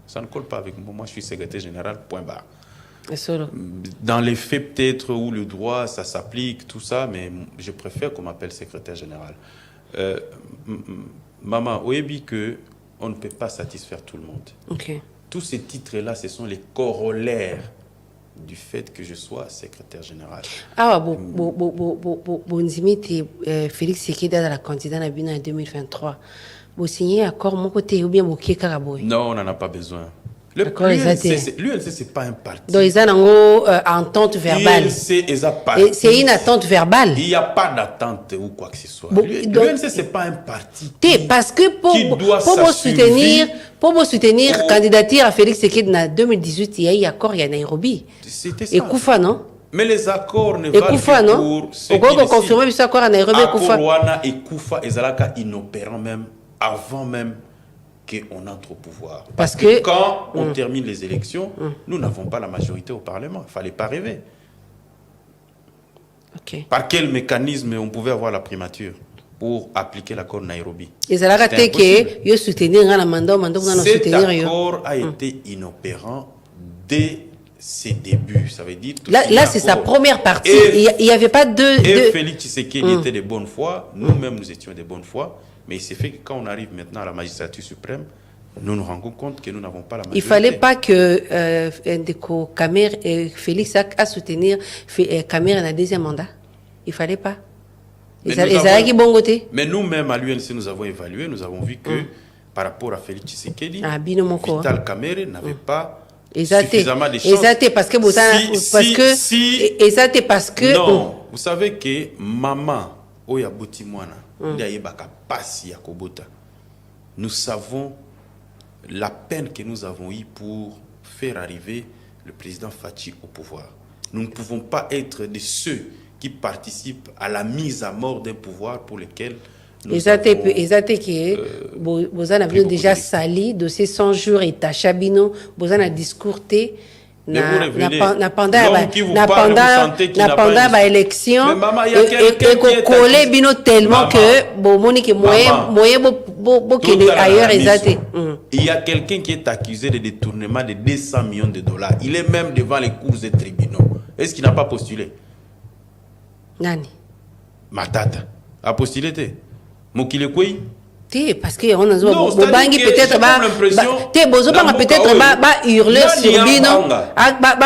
ça ne colle pas avec moi. Moi, je suis secrétaire général, point barre. Solo. Dans les faits, peut-être, où le droit, ça s'applique, tout ça, mais je préfère qu'on m'appelle secrétaire général. Maman, oyebi que on ne peut pas satisfaire tout le monde. Ok. Tous ces titres-là, ce sont les corollaires du fait que je sois secrétaire général. Ah, bonzimite Félix Sekeda dans la candidat na bino en 2023. Vous signez accord mon côté ou bien vous qui karaboy. Non, on n'en a pas besoin. D'accord, exactement. L'UNC, ce n'est pas un parti. Donc ils ont entente verbale. C'est une attente verbale. Il n'y a pas d'attente ou quoi que ce soit. Bon, L'UNC, ce n'est pas un parti. Parce que pour vous soutenir candidature à Félix Sekeda en 2018, il y a eu accord à Nairobi. C'était Et ça. Koufa, non? Mais les accords ne Et valent Koufa, que non? pour ceux Au qui gros, confirmer cet accord à Nairobi et Koufa. Akourouana et Koufa, ils sont inopérants même, avant même qu'on entre au pouvoir. Parce que quand on termine les élections, nous n'avons pas la majorité au Parlement. Il ne fallait pas rêver. Ok. Par quel mécanisme on pouvait avoir la primature pour appliquer l'accord Nairobi? Ils ont raté que yo soutenir un mandat Cet soutenir yo. accord a été inopérant dès ses débuts. Ça veut dire tout Là c'est sa première partie. Et Il n'y avait pas de Félix Tshisekedi était de bonne foi. Nous-mêmes, nous étions de bonne foi. Mais il s'est fait que quand on arrive maintenant à la magistrature suprême, nous nous rendons compte que nous n'avons pas la majorité. il fallait pas que Ndeko Kamer et Félix a soutenir Kamer dans le deuxième mandat. Il fallait pas. Ils avaient qui bon côté. Mais nous-mêmes à l'UNC, nous avons évalué, nous avons vu que par rapport à Félix Tshisekedi, Vital Kamerhe n'avait pas suffisamment de chances. Exactement, parce que non, vous savez que maman oya boti mwana yebaka pasi ya kobota. Nous savons la peine que nous avons eue pour faire arriver le président Fachi au pouvoir. Nous ne pouvons pas être de ceux qui participent à la mise à mort d'un pouvoir pour lequel nous avons déjà sali dossier 100 jours et Tachabino, Bozana discourté na pendant ba élection et collé bino tellement que bon monique moyen ailleurs exacté. Il y a quelqu'un qui est accusé de détournement de 200 millions de dollars. Il est même devant les cours des tribunaux. Est-ce qu'il n'a pas postulé? Nani? Matata a postulé te. Mokile Kouy? Parce que on a bobangi peut-être peut-être hurler sur bino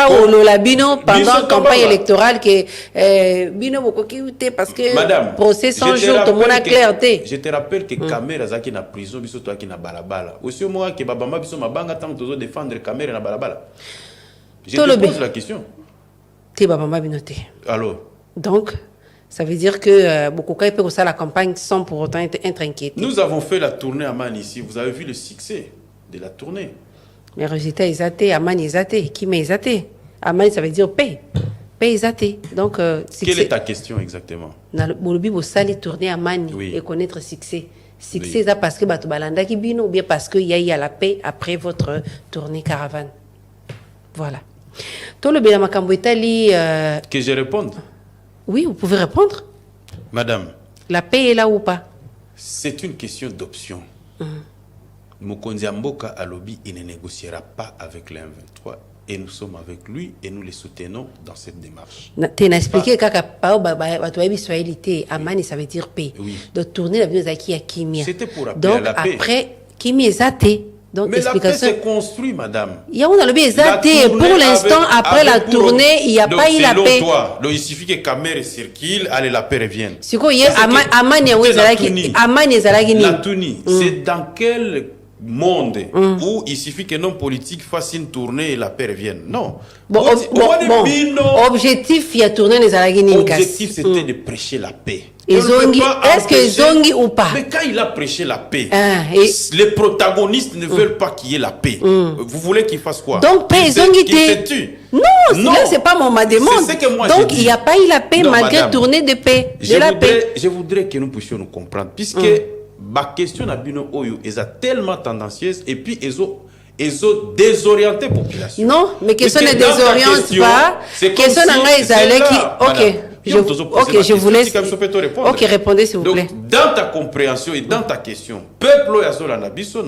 olola bino pendant campagne électorale que bino bokoki parce que procès 100 jours tout le monde a clarté. Je te rappelle que Kamerhe azaki na prison biso to aki na balabala. Aussi moi que babama biso mabanga tant que défendre Kamerhe na balabala. Je te pose la question. Te babama bino te. Alors donc ça veut dire que beaucoup de peut faire la campagne sans pour autant être inquiété. Nous avons fait la tournée à Man ici. Vous avez vu le succès de la tournée. Mais résultat, ils étaient, Aman, ils étaient. Qui mais ils étaient? Aman, ça veut dire paix. Paix, ils étaient. Donc, quelle est ta question exactement? Bolobi, vous allez tourner à Mani et connaître succès. Succès, ça parce que Bato Balanda qui bino, ou bien parce qu'il y a eu la paix après votre tournée caravane. Voilà. Tout le bien makambo Italie. Que je réponde? Oui, vous pouvez répondre. Madame. La paix est là ou pas? C'est une question d'option. Mokonzi Mboka à lobby, il ne négociera pas avec le M23 et nous sommes avec lui et nous les soutenons dans cette démarche. Tu as expliqué que Amani, ça veut dire paix. Oui. Donc, tourner la vie à Kimia. C'était pour appeler donc, à la paix. après, Kimia est athée. Donc, mais la paix explication. s'est construite, madame. Il y a un lobby exacté. Pour l'instant, après la tournée, il n'y a pas eu la paix. Donc, il suffit que Kamere circule, allez, la paix revienne. C'est quoi, Amani, la Tuni, c'est dans quel monde où il suffit que nos politiques fassent une tournée et la paix revienne? Non. Bon, objectif, il y a tourné les Alagini. Objectif, c'était de prêcher la paix. Est-ce que Zongi ou pas? Mais quand il a prêché la paix, les protagonistes ne veulent pas qu'il y ait la paix. Vous voulez qu'il fasse quoi? Donc, paix, Zongi tue. Non, là, c'est pas mon demande. Donc, il n'y a pas eu la paix malgré tournée de paix. Je voudrais que nous puissions nous comprendre. Puisque ma question à Bino Oyo est tellement tendancieuse et puis ils ont désorienté la population. Non, mais question ne désoriente pas. Question je vous laisse. Ok, répondez s'il vous plaît. Donc, dans ta compréhension et dans ta question, peuple Yazola Nabiso,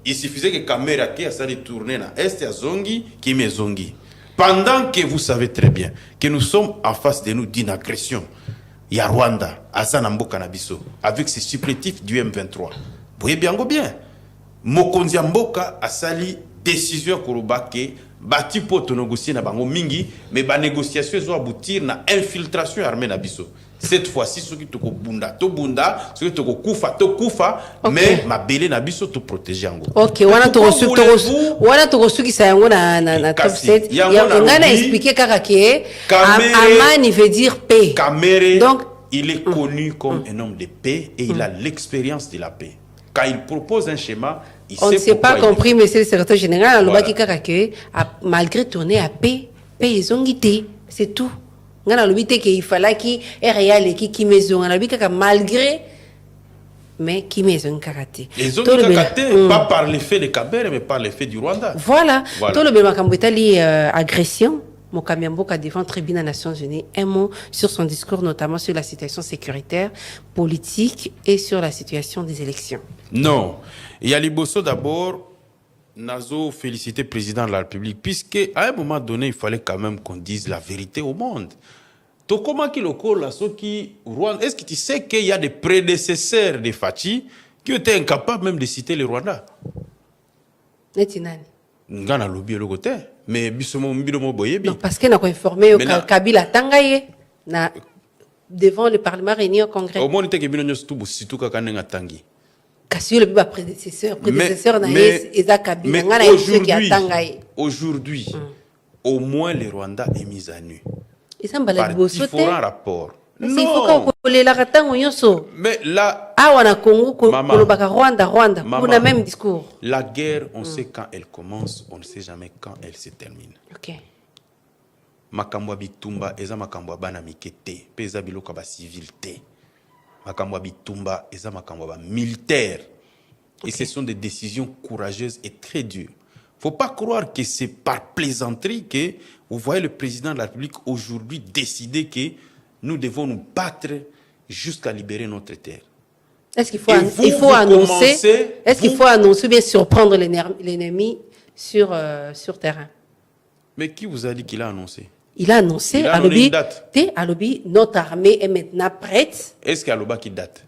il suffisait que caméra qui a sali tourner na Est à Zongi, qui met Zongi. Pendant que vous savez très bien que nous sommes en face de nous d'une agression. Il y a Rwanda, Azanamboka Nabiso, avec ses supplétifs du M23. Vous voyez bien, Mokonzi Mboka a sali décision Kurubake, bati pour négocier na bango mingi, mais ba négociation doit aboutir na infiltration armée Nabiso. Cette fois-ci, ceux qui te bunda, ceux qui te kufa, mais ma belé Nabiso te protéger ango. Ok, wana to reçu qui ça yango na top 7. On a expliqué karaké. Amani veut dire paix. Kamere, donc il est connu comme un homme de paix et il a l'expérience de la paix. Quand il propose un schéma, on ne s'est pas compris, monsieur le secrétaire général, malgré tourner à paix, ils ont quitté, c'est tout. Il fallait qu'il y ait réel qui maison, malgré, mais qui maison karaté. Ils ont karaté, pas par l'effet de Kabere, mais par l'effet du Rwanda. Voilà. Tout le Bémakambouetali agression. Mokamiamboka défend très bien les Nations Unies. Un mot sur son discours, notamment sur la situation sécuritaire, politique et sur la situation des élections. Non. Il y a Liboso d'abord, Nazo féliciter le président de la République, puisqu'à un moment donné, il fallait quand même qu'on dise la vérité au monde. Donc, comment qu'il est-ce que tu sais qu'il y a des prédécesseurs de Fachi qui étaient incapables même de citer le Rwanda? Ngana lobby le côté, mais bisomo mbidomo boyebi. Non, parce qu'il a informé Kabila Tangaye devant le Parlement réuni au Congrès. Au moins, il était que tout situ kakanenga tangi. Kasi le prédécesseur na Eza Kabila. Mais aujourd'hui, au moins le Rwanda est mis à nu. Par différents rapports. Non. Mais là, Rwanda, on a même discours. La guerre, on sait quand elle commence, on ne sait jamais quand elle se termine. Ok. Makambwa bitumba, eza makambwa bana mikete, peza biloka ba civil te. Makambwa bitumba, eza makambwa ba militaire. Et ce sont des décisions courageuses et très dures. Faut pas croire que c'est par plaisanterie que vous voyez le président de la République aujourd'hui décider que nous devons nous battre jusqu'à libérer notre terre. Est-ce qu'il faut annoncer, ou bien surprendre l'ennemi sur terrain? Mais qui vous a dit qu'il a annoncé? Il a annoncé à l'objet, notre armée est maintenant prête. Est-ce qu'il y a l'objet qui date?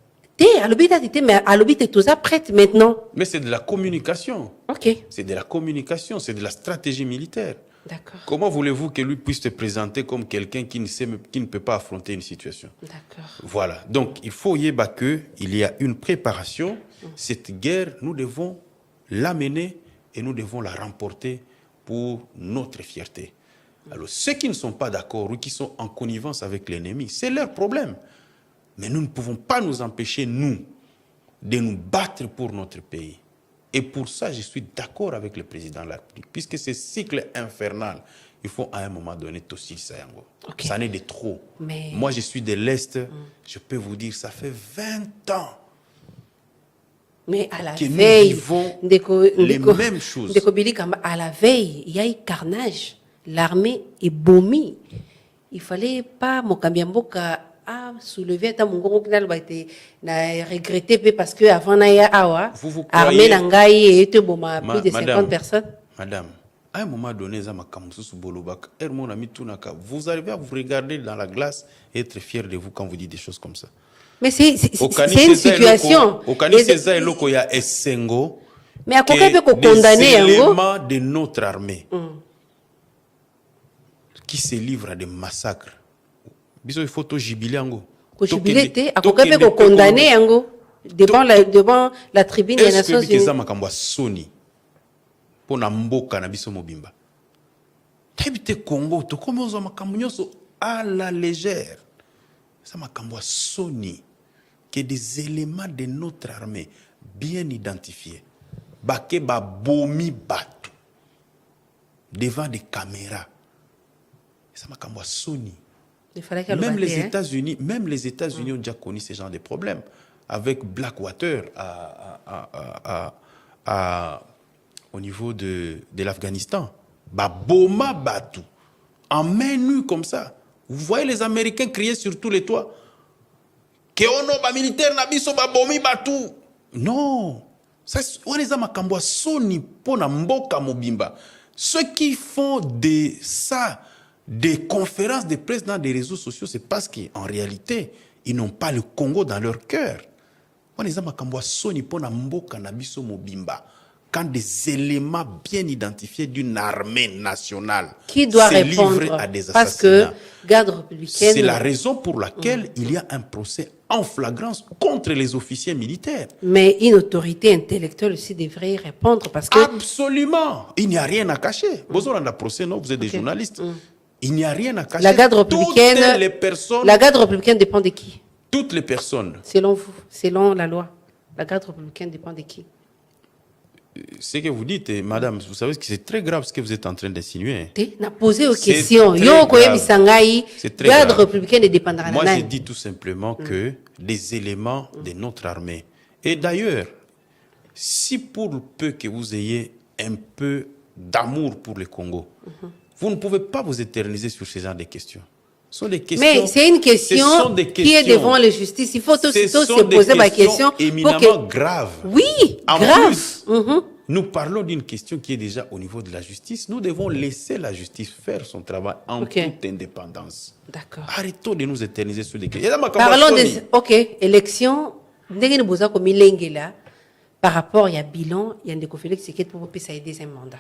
À l'objet date, mais à l'objet est toujours prête maintenant. Mais c'est de la communication. Ok. C'est de la communication, c'est de la stratégie militaire. D'accord. Comment voulez-vous que lui puisse se présenter comme quelqu'un qui ne peut pas affronter une situation? D'accord. Voilà. Donc, il faut y avoir qu'il y a une préparation. Cette guerre, nous devons l'amener et nous devons la remporter pour notre fierté. Alors, ceux qui ne sont pas d'accord ou qui sont en connivence avec l'ennemi, c'est leur problème. Mais nous ne pouvons pas nous empêcher, nous, de nous battre pour notre pays. Et pour ça, je suis d'accord avec le président de la République. Puisque ce cycle infernal, il faut à un moment donné aussi ça. Okay. Ça n'est de trop. Mais... Moi, je suis de l'Est. Je peux vous dire, ça fait 20 ans Mais à la que nous veille, vivons les mêmes choses. À la veille, il y a eu carnage. L'armée est bombée. Il fallait pas Mokambiamboka a soulevé ta mongongo kinal ba été na regretté parce que avant na ya awa armée nangai et te boma plus de 50 personnes. Madame, à un moment donné vous arrivez à vous regarder dans la glace et être fier de vous quand vous dites des choses comme ça. Mais c'est une situation. Mais à quoi peut condamner des éléments de notre armée qui se livrent à des massacres. Il faut tout jubiler ango. Jubilé à quoi peut condamner ango devant la tribune des Nations Unies. Est-ce que Sony pour na mboka na biso mobimba. Tabite Congo to komozo makamnyoso à la légère. Ça makambo Sony que des éléments de notre armée bien identifiés. Baké ba bomi batu devant des caméras. Ça makambo Sony. Même les États-Unis ont déjà connu ce genre de problèmes avec Blackwater au niveau de l'Afghanistan. Boma Batu, en main nue comme ça. Vous voyez les Américains crier sur tous les toits. Keono ba militaire na biso ba bomi Batu. Non. Ça on les a makambo soni pona mboka mobimba. Ceux qui font des conférences de presse dans des réseaux sociaux, c'est parce qu'en réalité, ils n'ont pas le Congo dans leur cœur. On les a makambo soni pona mboka na biso mobimba. Quand des éléments bien identifiés d'une armée nationale qui doit répondre à des parce que garde républicaine. C'est la raison pour laquelle il y a un procès en flagrance contre les officiers militaires. Mais une autorité intellectuelle aussi devrait y répondre parce que absolument, il n'y a rien à cacher. Vous avez un procès, non? Vous êtes des journalistes. Il n'y a rien à cacher. La garde républicaine. Toutes les personnes. La garde républicaine dépend de qui? Toutes les personnes. Selon vous, selon la loi, la garde républicaine dépend de qui? Ce que vous dites, madame, vous savez que c'est très grave ce que vous êtes en train d'insinuer. Na posé aux questions. Yo koye bisangai. Garde républicaine ne dépendra. Moi, je dis tout simplement que des éléments de notre armée. Et d'ailleurs, si pour peu que vous ayez un peu d'amour pour le Congo, vous ne pouvez pas vous éterniser sur ce genre de questions. Ce sont des questions. Mais c'est une question qui est devant la justice. Il faut aussitôt se poser la question. Éminemment grave. Oui, en grave. Plus, nous parlons d'une question qui est déjà au niveau de la justice. Nous devons laisser la justice faire son travail en toute indépendance. D'accord. Arrêtons de nous éterniser sur des questions. Parlons des élections. Par rapport à bilan, il y a des conflits qui pour aider deuxième mandat.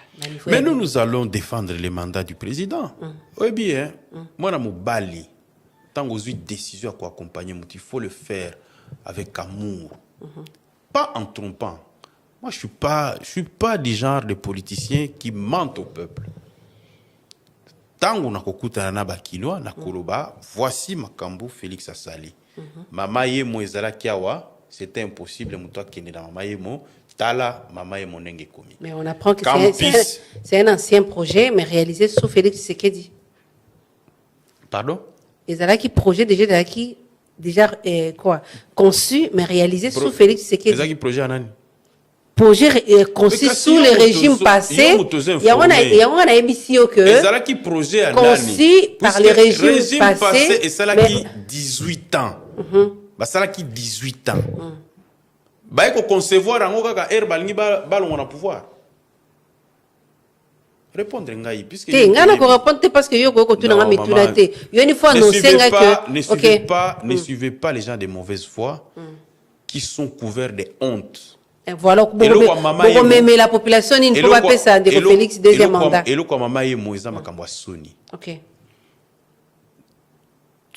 Mais nous allons défendre les mandats du président. Oui bien, moi na Bali, tant que j'ai décision à accompagner, il faut le faire avec amour, pas en trompant. Moi je suis pas du genre de politicien qui mentent au peuple. Tant qu'on a kokuta na bakinoa na koloba, voici Makambo Félix Asali. Mama ye moezala kiawa. C'était impossible, mais on apprend que c'est un ancien projet, mais réalisé sous Félix Tshisekedi. Pardon? Et ça qui projet déjà conçu, mais réalisé sous Félix Tshisekedi. C'est projet Anani. Projet conçu sous les régimes passés. Il y a un émission que conçu par les régimes passés. Et ça là qui 18 ans. Ça là qui 18 ans. Il faut concevoir un pouvoir. Répondre ngai puisque répondre parce que ne suivez pas les gens de mauvaise foi qui sont couverts de honte. Et voilà mais la population il ne peut pas faire ça de Félix deuxième mandat. Et le quoi maman est Moïse makambo Sony. OK.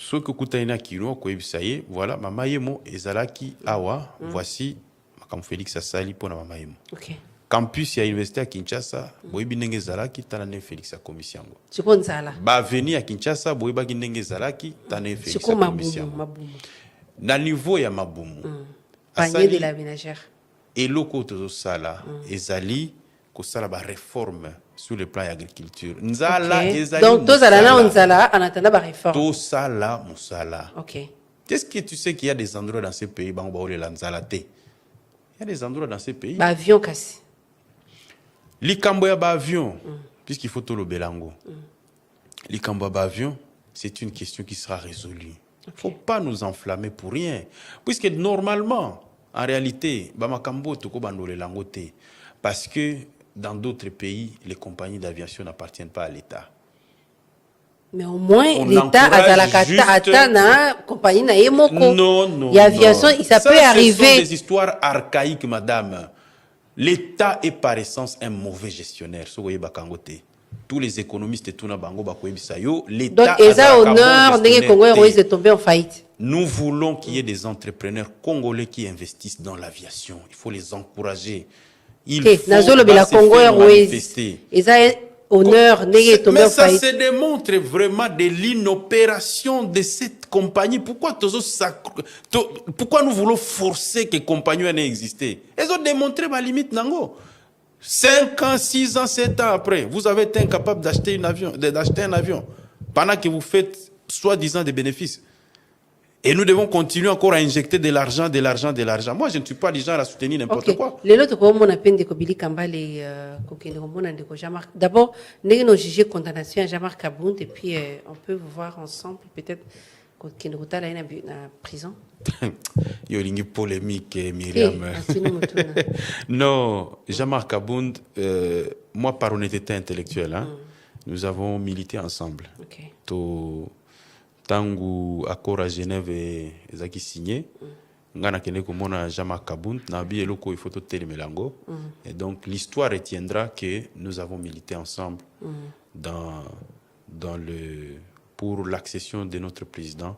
Ce que Koutaina Kino, Koebisaye, voilà, Mama Yemo et Zalaki Awa, voici Makam Félix Asali pour Mama Yemo. Ok. Campus ya université à Kinshasa, Boyebi Nenge Zalaki, Tanane Félix à commission. Tu connais ça là? Ba venir à Kinshasa, Boyeba Nenge Zalaki, Tanane Félix à commission. Na niveau ya Mabumu. Panier de la ménagère. Et loko to sala, Ezali, ko sala ba réforme sur le plan de l'agriculture. Donc, tous là, en attendant la réforme. Tout ça là, moussala. Ok. Qu'est-ce que tu sais qu'il y a des endroits dans ce pays où on va les lanzalate? Il y a des endroits dans ces pays. Avion cassé. Likamboya avion, puisqu'il faut tout le belango. Likamboya avion, c'est une question qui sera résolue. Il ne faut pas nous enflammer pour rien. Puisque normalement, en réalité, Bamakambo toko bandole langote. Parce que dans d'autres pays, les compagnies d'aviation n'appartiennent pas à l'État. Mais au moins, On l'État a juste... la compagnie na yemoko. Non. Il y a aviation, ça peut arriver. Ce sont des histoires archaïques, madame. L'État est par essence un mauvais gestionnaire. Tous les économistes et tout na bango bakoyebisayo, l'État donc eza honneur ndenge Congo Airways de tomber en faillite. Nous voulons qu'il y ait des entrepreneurs congolais qui investissent dans l'aviation. Il faut les encourager. Il faut la Congo Airways eza honneur ndenge tomber en faillite. Mais ça se démontre vraiment de l'inopération de cette compagnie. Pourquoi nous voulons forcer que compagnie ait existé? Elles ont démontré ma limite nango. 5 ans, 6 ans, 7 ans après, vous avez été incapable d'acheter un avion pendant que vous faites soi-disant des bénéfices. Et nous devons continuer encore à injecter de l'argent. Moi, je ne suis pas du genre à soutenir n'importe quoi. Les autres, comme on appelle des Kobili Kambale, d'abord, nous avons jugé condamnation à Jean-Marc Kabound et puis on peut vous voir ensemble, peut-être, qu'il nous a en prison. Il y a une polémique, Myriam. Non, Jean-Marc Kabound, moi, par honnêteté intellectuelle, nous avons milité ensemble. Tangu accord à Genève et Zaki signé, ngana kene komona Jean-Marc Kabound na bi eloko il faut to telemelango et donc l'histoire retiendra que nous avons milité ensemble pour l'accession de notre président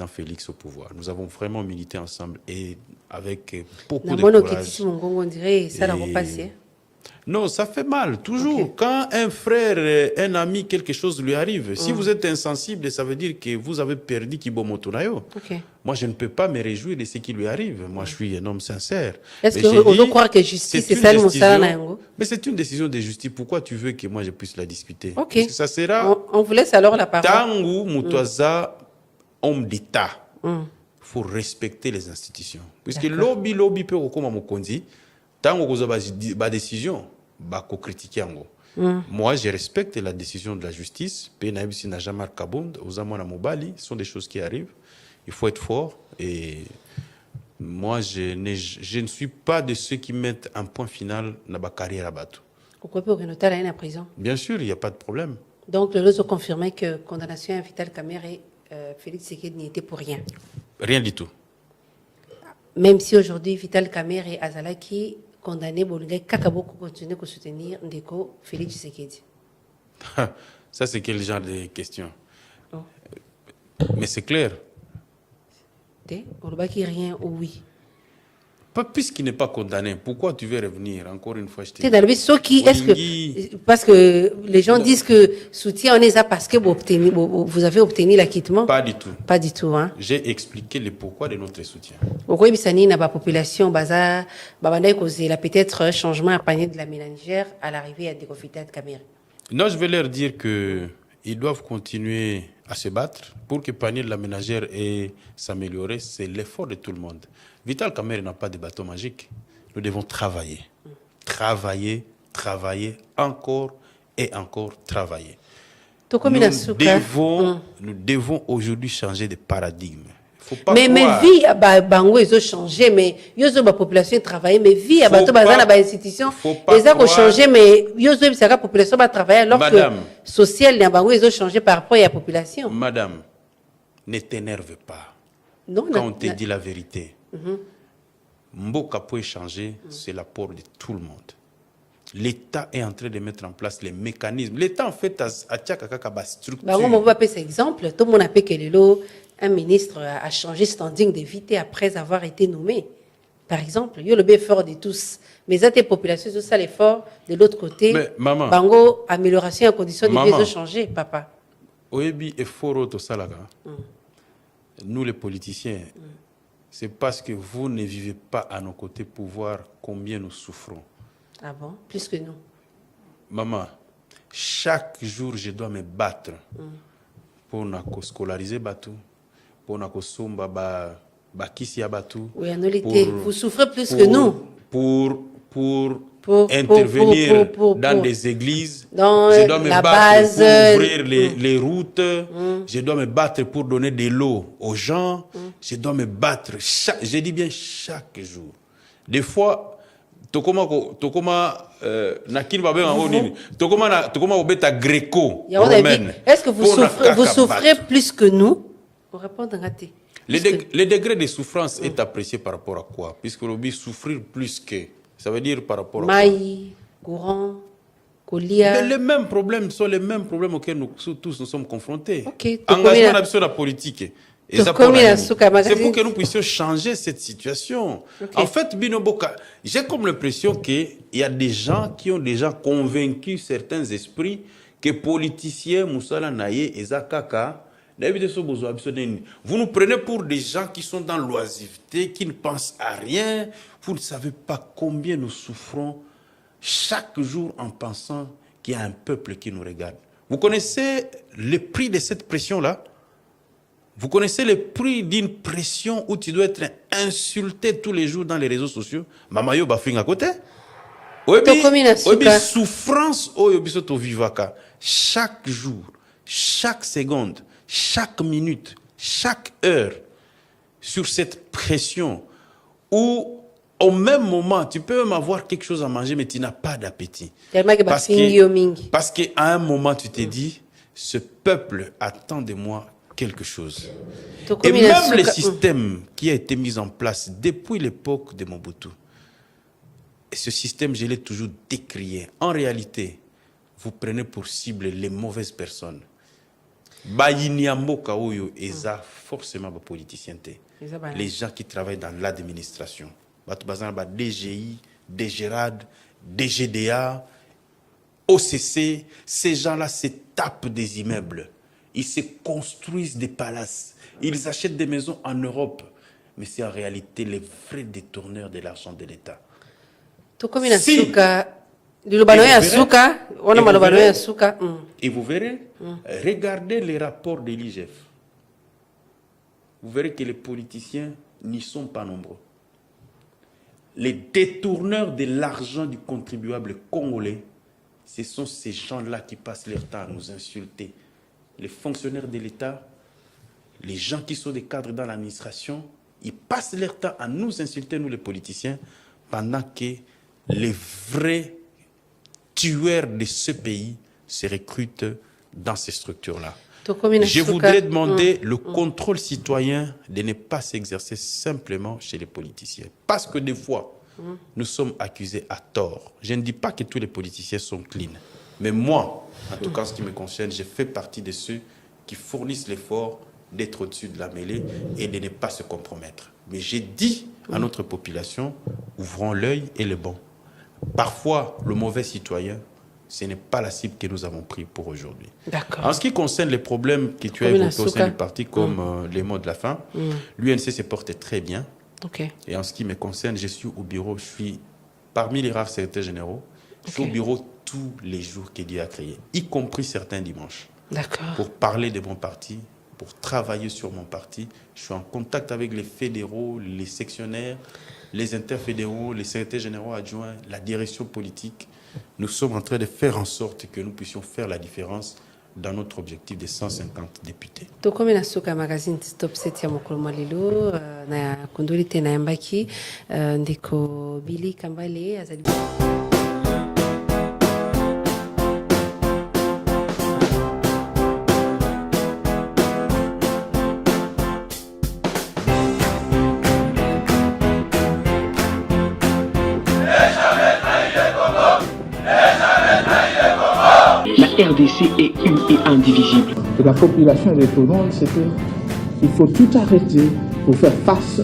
Félix au pouvoir. Nous avons vraiment milité ensemble et avec beaucoup de courage. On dirait ça l'a repassé. Non, ça fait mal, toujours. Quand un frère, un ami, quelque chose lui arrive, si vous êtes insensible, ça veut dire que vous avez perdu Kibomotonayo. Moi, je ne peux pas me réjouir de ce qui lui arrive. Moi, je suis un homme sincère. Est-ce qu'on doit croire que justice, c'est ça le moussala? Mais c'est une décision de justice. Pourquoi tu veux que moi, je puisse la discuter? Parce que ça sera... On vous laisse alors la parole. Tangu Moutouaza, homme d'État, il faut respecter les institutions. Puisque lobby peut recommander mon kondi. Tant que vous avez des décisions, vous critiquez. Moi, je respecte la décision de la justice. Ce sont des choses qui arrivent. Il faut être fort. Et moi, je ne suis pas de ceux qui mettent un point final dans ma carrière à Batou. Pourquoi peut Renaud aller en prison? Bien sûr, il n'y a pas de problème. Donc, le LOS a confirmé que condamnation à Vital Kamerhe et Félix Tshisekedi n'y était pour rien. Rien du tout. Même si aujourd'hui, Vital Kamerhe et Azalaki condamné Bolingay Kakaboko continuer à soutenir Ndeko Félix Tshisekedi. Ça, c'est quel genre de question? Mais c'est clair. On ne dit rien ou oui. Pas puisqu'il n'est pas condamné. Pourquoi tu veux revenir? Encore une fois, je te dis. Parce que les gens disent que soutien on est là parce que vous avez obtenu l'acquittement. Pas du tout. Pas du tout. Hein? J'ai expliqué le pourquoi de notre soutien. Pourquoi Bissani n'a pas population baza causé peut-être un changement à panier de la ménagère à l'arrivée à Décofitat Kamerhe. Non, je vais leur dire que ils doivent continuer à se battre pour que panier de la ménagère et s'améliorer. C'est l'effort de tout le monde. Vital Kamerhe n'a pas de bateau magique. Nous devons travailler. Travailler, encore et encore travailler. Nous devons aujourd'hui changer de paradigme. Mais vie à Bango, ils ont changé, mais ils ont la population travailler, mais vie à Bato Bazana, la institution, ils ont changé, mais ils ont la population va travailler alors que social, les Bango, ils ont changé par rapport à la population. Madame, ne t'énerve pas. Non, quand on te dit la vérité. Mboka peut changer, c'est l'apport de tout le monde. L'État est en train de mettre en place les mécanismes. L'État, en fait, a structure. On va appeler cet exemple. Tout le monde a appelé que un ministre a changé standing de vité après avoir été nommé. Par exemple, il y a le bien fort de tous. Mais ça, les populations, c'est ça l'effort. De l'autre côté, maman, Bango, amélioration en conditions de vie, ils ont changé, papa. Oyebi effort au Salaga. Nous, les politiciens, c'est parce que vous ne vivez pas à nos côtés pour voir combien nous souffrons. Ah bon? Plus que nous. Maman, chaque jour, je dois me battre pour scolariser Batou, pour somba Bakisi Abatu. Oui, en réalité, vous souffrez plus que nous. Pour intervenir dans des églises, dans je dois me la battre base, pour ouvrir les routes, je dois me battre pour donner de l'eau aux gens, je dois me battre, je dis bien chaque jour. Des fois, Tokoma obeta gréco-romaine. Est-ce que vous souffrez plus que nous? Pour répondre à Ngati. Le degré de souffrance est apprécié par rapport à quoi? Puisque l'objet souffrir plus que, ça veut dire par rapport à Maï, courant, colia. Mais les mêmes problèmes sont les mêmes problèmes auxquels nous tous nous sommes confrontés. Okay. Engagement sur la politique. C'est pour que nous puissions changer cette situation. Okay. En fait, Binoboka, j'ai comme l'impression qu'il y a des gens qui ont déjà convaincu certains esprits que politiciens, Moussala Naye et Zakaka, vous nous prenez pour des gens qui sont dans l'oisiveté, qui ne pensent à rien. Vous ne savez pas combien nous souffrons chaque jour en pensant qu'il y a un peuple qui nous regarde. Vous connaissez le prix de cette pression-là? Vous connaissez le prix d'une pression où tu dois être insulté tous les jours dans les réseaux sociaux? Mamayo Bafing à côté. Souffrance au vivaka. Chaque jour, chaque seconde, chaque minute, chaque heure, sur cette pression où au même moment, tu peux même avoir quelque chose à manger, mais tu n'as pas d'appétit. Parce qu'à un moment, tu t'es dit, ce peuple attend de moi quelque chose. Et même le système qui a été mis en place depuis l'époque de Mobutu, et ce système, je l'ai toujours décrié. En réalité, vous prenez pour cible les mauvaises personnes. Bayiniambo Kaoyo eza forcément ba politiciens. Les gens qui travaillent dans l'administration. DGI, DGRAD, DGDA, OCC, ces gens-là se tapent des immeubles. Ils se construisent des palaces. Ils achètent des maisons en Europe. Mais c'est en réalité les vrais détourneurs de l'argent de l'État. Et vous verrez, regardez les rapports de l'IGF. Vous verrez que les politiciens n'y sont pas nombreux. Les détourneurs de l'argent du contribuable congolais, ce sont ces gens-là qui passent leur temps à nous insulter. Les fonctionnaires de l'État, les gens qui sont des cadres dans l'administration, ils passent leur temps à nous insulter, nous les politiciens, pendant que les vrais tueurs de ce pays se recrutent dans ces structures-là. Je voudrais demander le contrôle citoyen de ne pas s'exercer simplement chez les politiciens. Parce que des fois, nous sommes accusés à tort. Je ne dis pas que tous les politiciens sont clean. Mais moi, en tout cas, en ce qui me concerne, je fais partie de ceux qui fournissent l'effort d'être au-dessus de la mêlée et de ne pas se compromettre. Mais j'ai dit à notre population, ouvrons l'œil et le bon. Parfois, le mauvais citoyen, ce n'est pas la cible que nous avons prise pour aujourd'hui. En ce qui concerne les problèmes que tu as évoqués au sein du parti, comme les mots de la fin, l'UNC se porte très bien. Et en ce qui me concerne, je suis au bureau, je suis parmi les rares secrétaires généraux, je suis au bureau tous les jours que Dieu a créé, y compris certains dimanches. Pour parler de mon parti, pour travailler sur mon parti. Je suis en contact avec les fédéraux, les sectionnaires, les interfédéraux, les secrétaires généraux adjoints, la direction politique. Nous sommes en train de faire en sorte que nous puissions faire la différence dans notre objectif de 150 députés. Tokome na soka magazine Stop 7 ya mokolo malelo na kondolite na yambaki ndeko Billy Kambale azali. La RDC est une et indivisible. Et la population répondante, c'est qu'il faut tout arrêter pour faire face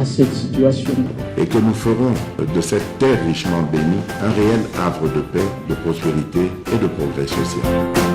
à cette situation. Et que nous ferons de cette terre richement bénie un réel havre de paix, de prospérité et de progrès social.